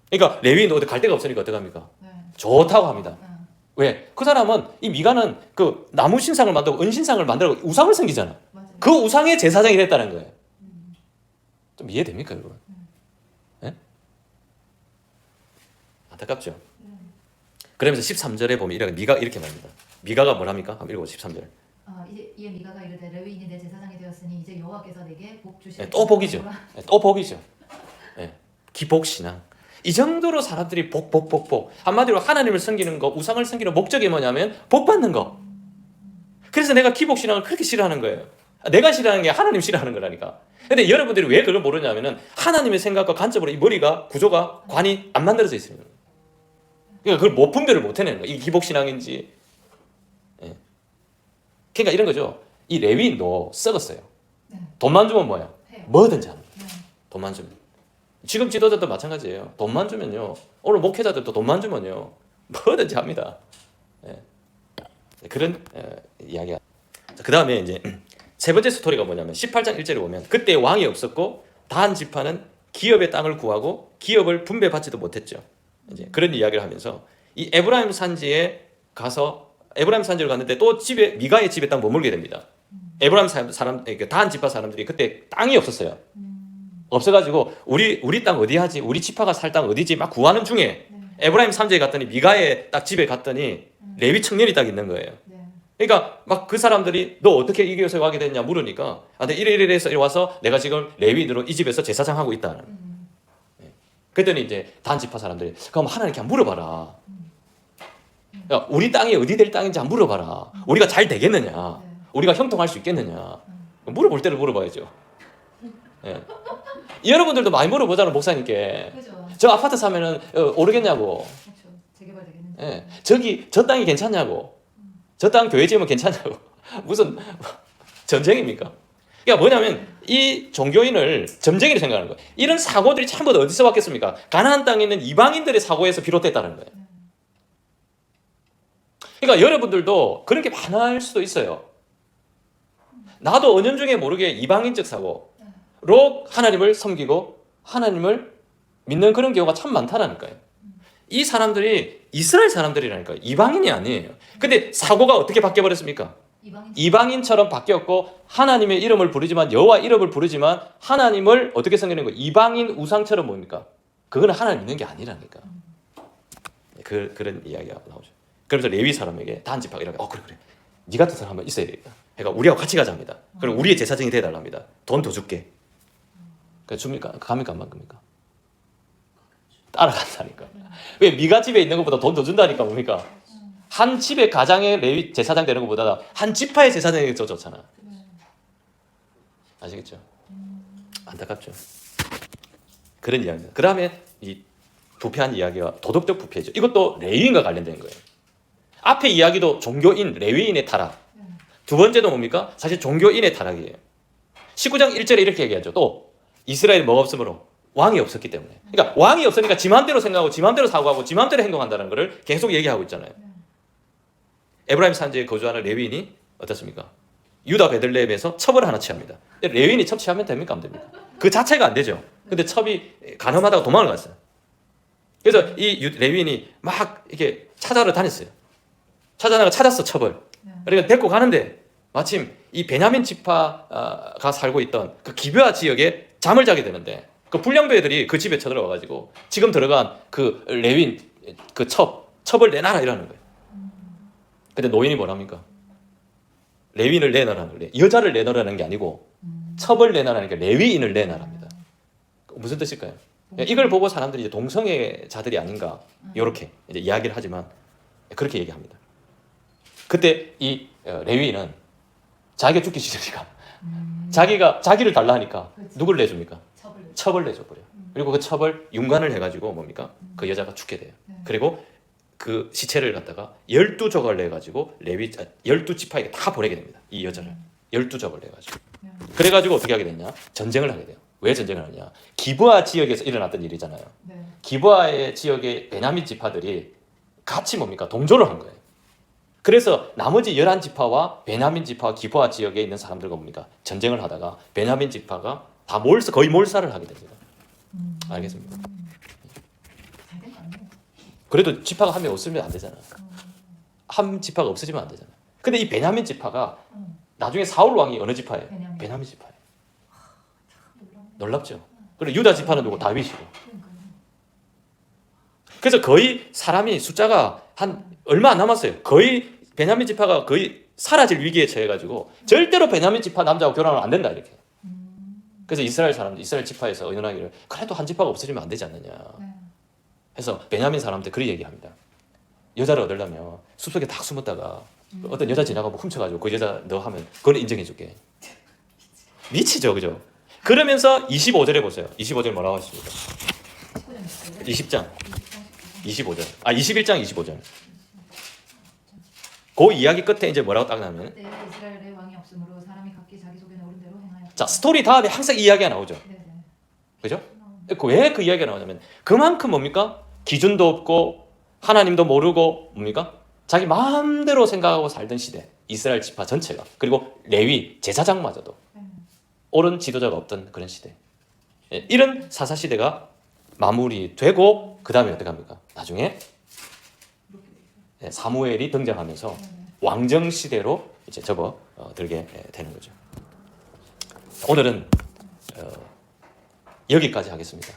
[SPEAKER 1] 그러니까 레위인도 어디 갈 데가 없으니까 어떡합니까?
[SPEAKER 2] 네.
[SPEAKER 1] 좋다고 합니다. 왜? 그 사람은 이 미가는 그 나무 신상을 만들고 은신상을 만들고 우상을 섬기잖아.
[SPEAKER 2] 맞아요.
[SPEAKER 1] 그 우상의 제사장이 됐다는 거예요. 좀 이해됩니까, 여러분? 예? 안타깝죠. 그러면서 13절에 보면 미가 이렇게 말합니다. 미가가 뭐랍니까? 한번 읽어 13절.
[SPEAKER 2] 이제 이에 미가가 이르되 레위인이 내 제사장이 되었으니 이제 여호와께서 내게 복 주시리라.
[SPEAKER 1] 또 복이죠. 또 복이죠. 예. 기복신앙. 이 정도로 사람들이 복. 한마디로 하나님을 섬기는 거, 우상을 섬기는 목적이 뭐냐면 복 받는 거. 그래서 내가 기복신앙을 그렇게 싫어하는 거예요. 내가 싫어하는 게 하나님 싫어하는 거라니까. 근데 여러분들이 왜 그걸 모르냐면은 하나님의 생각과 관점으로 이 머리가 구조가 관이 안 만들어져 있습니다. 그러니까 그걸 못 분별을 못 해내는 거예요. 이게 기복신앙인지. 예. 그러니까 이런 거죠. 이 레위인도 썩었어요.
[SPEAKER 2] 네.
[SPEAKER 1] 돈만 주면 뭐야?
[SPEAKER 2] 해요.
[SPEAKER 1] 뭐든지 합니다.
[SPEAKER 2] 네.
[SPEAKER 1] 돈만 주면. 지금 지도자도 마찬가지예요. 돈만 주면요. 오늘 목회자들도 돈만 주면요. 뭐든지 합니다. 예. 그런 이야기가. 그 다음에 이제 세 번째 스토리가 뭐냐면 18장 1절에 보면 그때 왕이 없었고 단 지파는 기업의 땅을 구하고 기업을 분배받지도 못했죠. 이제 그런 이야기를 하면서 이 에브라임 산지에 가서 에브라임 산지를 갔는데 또 집에 미가의 집에 딱 머물게 됩니다. 에브라임 사람 단 지파 사람들이 그때 땅이 없었어요. 없어가지고 우리 땅 어디 하지? 우리 지파가 살 땅 어디지? 막 구하는 중에 에브라임 산지에 갔더니 미가의 딱 집에 갔더니 레위 청년이 딱 있는 거예요. 그러니까 막 그 사람들이 너 어떻게 이 교회에 와게 됐냐 물으니까 근데 이래서 와서 내가 지금 레위인으로 이 집에서 제사장 하고 있다. 그랬더니 이제 단 지파 사람들이 그럼 하나님께 한번 물어봐라. 야, 우리 땅이 어디 될 땅인지 한번 물어봐라. 우리가 잘 되겠느냐? 우리가 형통할 수 있겠느냐? 물어볼 때를 물어봐야죠. 예. 여러분들도 많이 물어보잖아 목사님께.
[SPEAKER 2] 그죠.
[SPEAKER 1] 저 아파트 사면은 오르겠냐고.
[SPEAKER 2] 그렇죠. 재개발되겠는지.
[SPEAKER 1] 예. 저 땅이 괜찮냐고. 저 땅 교회 지으면 괜찮냐고. 무슨 전쟁입니까? 그러니까 뭐냐면 이 종교인을 점쟁이로 생각하는 거예요. 이런 사고들이 전부 다 어디서 왔겠습니까? 가나안 땅에 있는 이방인들의 사고에서 비롯됐다는 거예요. 그러니까 여러분들도 그런 게 많을 수도 있어요. 나도 은연중에 모르게 이방인적 사고로 하나님을 섬기고 하나님을 믿는 그런 경우가 참 많다라니까요. 이 사람들이 이스라엘 사람들이라니까요. 이방인이 아니에요. 근데 사고가 어떻게 바뀌어버렸습니까? 이방인처럼 바뀌었고 하나님의 이름을 부르지만 여호와 이름을 부르지만 하나님을 어떻게 섬기는 거예요? 이방인 우상처럼 뭡니까? 그거는 하나님 믿는 게 아니라니까. 그런 이야기가 나오죠. 그러면서 레위 사람에게 단지파가 이렇게 그래 네 같은 사람 한번 있어야 되겠다. 그러니까 우리하고 같이 가자 합니다. 그리고 우리의 제사장이 되어달라 합니다. 돈 더 줄게. 그래서 줍니까? 갑니까? 안 갑니까? 따라간다니까. 왜 미가 집에 있는 것보다 돈 더 준다니까 뭡니까? 한 집의 가장의 레위 제사장 되는 것보다 한 지파의 제사장이 더 좋잖아. 아시겠죠? 안타깝죠. 그런 이야기입니다. 그 다음에 이 부패한 이야기가 도덕적 부패죠. 이것도 레위인과 관련된 거예요. 앞에 이야기도 종교인, 레위인의 타락. 두 번째도 뭡니까? 사실 종교인의 타락이에요. 19장 1절에 이렇게 얘기하죠. 또 이스라엘이 뭐가 없으므로 왕이 없었기 때문에. 그러니까 왕이 없으니까 지 마음대로 생각하고 지 마음대로 사고하고 지 마음대로 행동한다는 것을 계속 얘기하고 있잖아요. 에브라임 산지에 거주하는 레위인이 어떻습니까? 유다 베들레헴에서 첩을 하나 취합니다. 레위인이 첩 취하면 됩니까? 안 됩니까? 그 자체가 안 되죠. 근데 첩이 가늠하다가 도망을 갔어요. 그래서 이 레위인이 막 이렇게 찾아러 다녔어요. 찾았어 첩을. 그러니까 데리고 가는데 마침 이 베냐민 지파가 살고 있던 그 기브아 지역에 잠을 자게 되는데 그 불량배들이 그 집에 쳐들어와가지고 지금 들어간 그 레위인 그 첩을 내놔라 이러는 거예요. 근데 노인이 뭐랍니까? 레위인을 내놔라는 거예요. 여자를 내놔라는 게 아니고 첩을 내놔라는 게 레위인을 내놔랍니다. 무슨 뜻일까요? 이걸 보고 사람들이 이제 동성애자들이 아닌가 이렇게 이제 이야기를 하지만 그렇게 얘기합니다. 그때 이 레위인은 자기가 죽기 싫으니까 자기를 달라 하니까
[SPEAKER 2] 그렇지.
[SPEAKER 1] 누굴 내줍니까?
[SPEAKER 2] 첩을
[SPEAKER 1] 첩을 내줘버려. 그리고 그 첩을 윤관을 해가지고 뭡니까? 그 여자가 죽게 돼요.
[SPEAKER 2] 네.
[SPEAKER 1] 그리고 그 시체를 갖다가 12조각을 내가지고 12지파에게 다 보내게 됩니다. 이 여자를 12조각을 내가지고.
[SPEAKER 2] 네.
[SPEAKER 1] 그래가지고 어떻게 하게 됐냐? 전쟁을 하게 돼요. 왜 전쟁을 하냐? 기브아 지역에서 일어났던 일이잖아요.
[SPEAKER 2] 네.
[SPEAKER 1] 기브아의 지역의 베냐민 지파들이 같이 뭡니까? 동조를 한 거예요. 그래서 나머지 11지파와 베냐민 지파와 기브아 지역에 있는 사람들과 뭡니까? 전쟁을 하다가 베냐민 지파가 다 거의 몰살을 하게 됩니다. 알겠습니까?
[SPEAKER 2] 잘된 거 아니에요?
[SPEAKER 1] 그래도 지파가 한 명 없으면 안 되잖아. 한 지파가 없어지면 안 되잖아. 근데 이 베냐민 지파가 나중에 사울 왕이 어느 지파예요? 베냐민 지파예요.
[SPEAKER 2] 놀랍네.
[SPEAKER 1] 놀랍죠? 그리고 유다 지파는 누구? 다윗이고.
[SPEAKER 2] 그러니까요.
[SPEAKER 1] 그래서 거의 사람이 숫자가 한 얼마 안 남았어요. 거의 베냐민 지파가 거의 사라질 위기에 처해가지고 절대로 베냐민 지파 남자하고 결혼하면 안 된다 이렇게. 그래서 이스라엘 지파에서 의논하기를 그래도 한 지파가 없어지면 안 되지 않느냐.
[SPEAKER 2] 네.
[SPEAKER 1] 해서 베냐민 사람들 그렇게 얘기합니다. 여자를 얻으려면 숲속에 딱 숨었다가 어떤 여자 지나가고 훔쳐가지고 그 여자 너 하면 그건 인정해줄게. 미치죠, 그죠? 그러면서 25절에 보세요. 25절 뭐라고 하십니까?
[SPEAKER 2] 19년 있어요.
[SPEAKER 1] 20장 25절. 21장 25절. 그 이야기 끝에 이제 뭐라고 딱 나면
[SPEAKER 2] 그때 이스라엘에 왕이 없으므로 사람이 각기 자기 속에 오른 대로 행하였다.
[SPEAKER 1] 자 스토리 다음에 항상 이 이야기가 나오죠.
[SPEAKER 2] 네네.
[SPEAKER 1] 그죠? 왜 그 이야기가 나오냐면 그만큼 뭡니까? 기준도 없고 하나님도 모르고 뭡니까? 자기 마음대로 생각하고 살던 시대. 이스라엘 지파 전체가. 그리고 레위 제사장마저도 옳은 지도자가 없던 그런 시대. 예, 이런 사사시대가 마무리되고 그 다음에 어떻게 합니까? 나중에 사무엘이 등장하면서 왕정시대로 이제 접어들게 되는 거죠. 오늘은 여기까지 하겠습니다.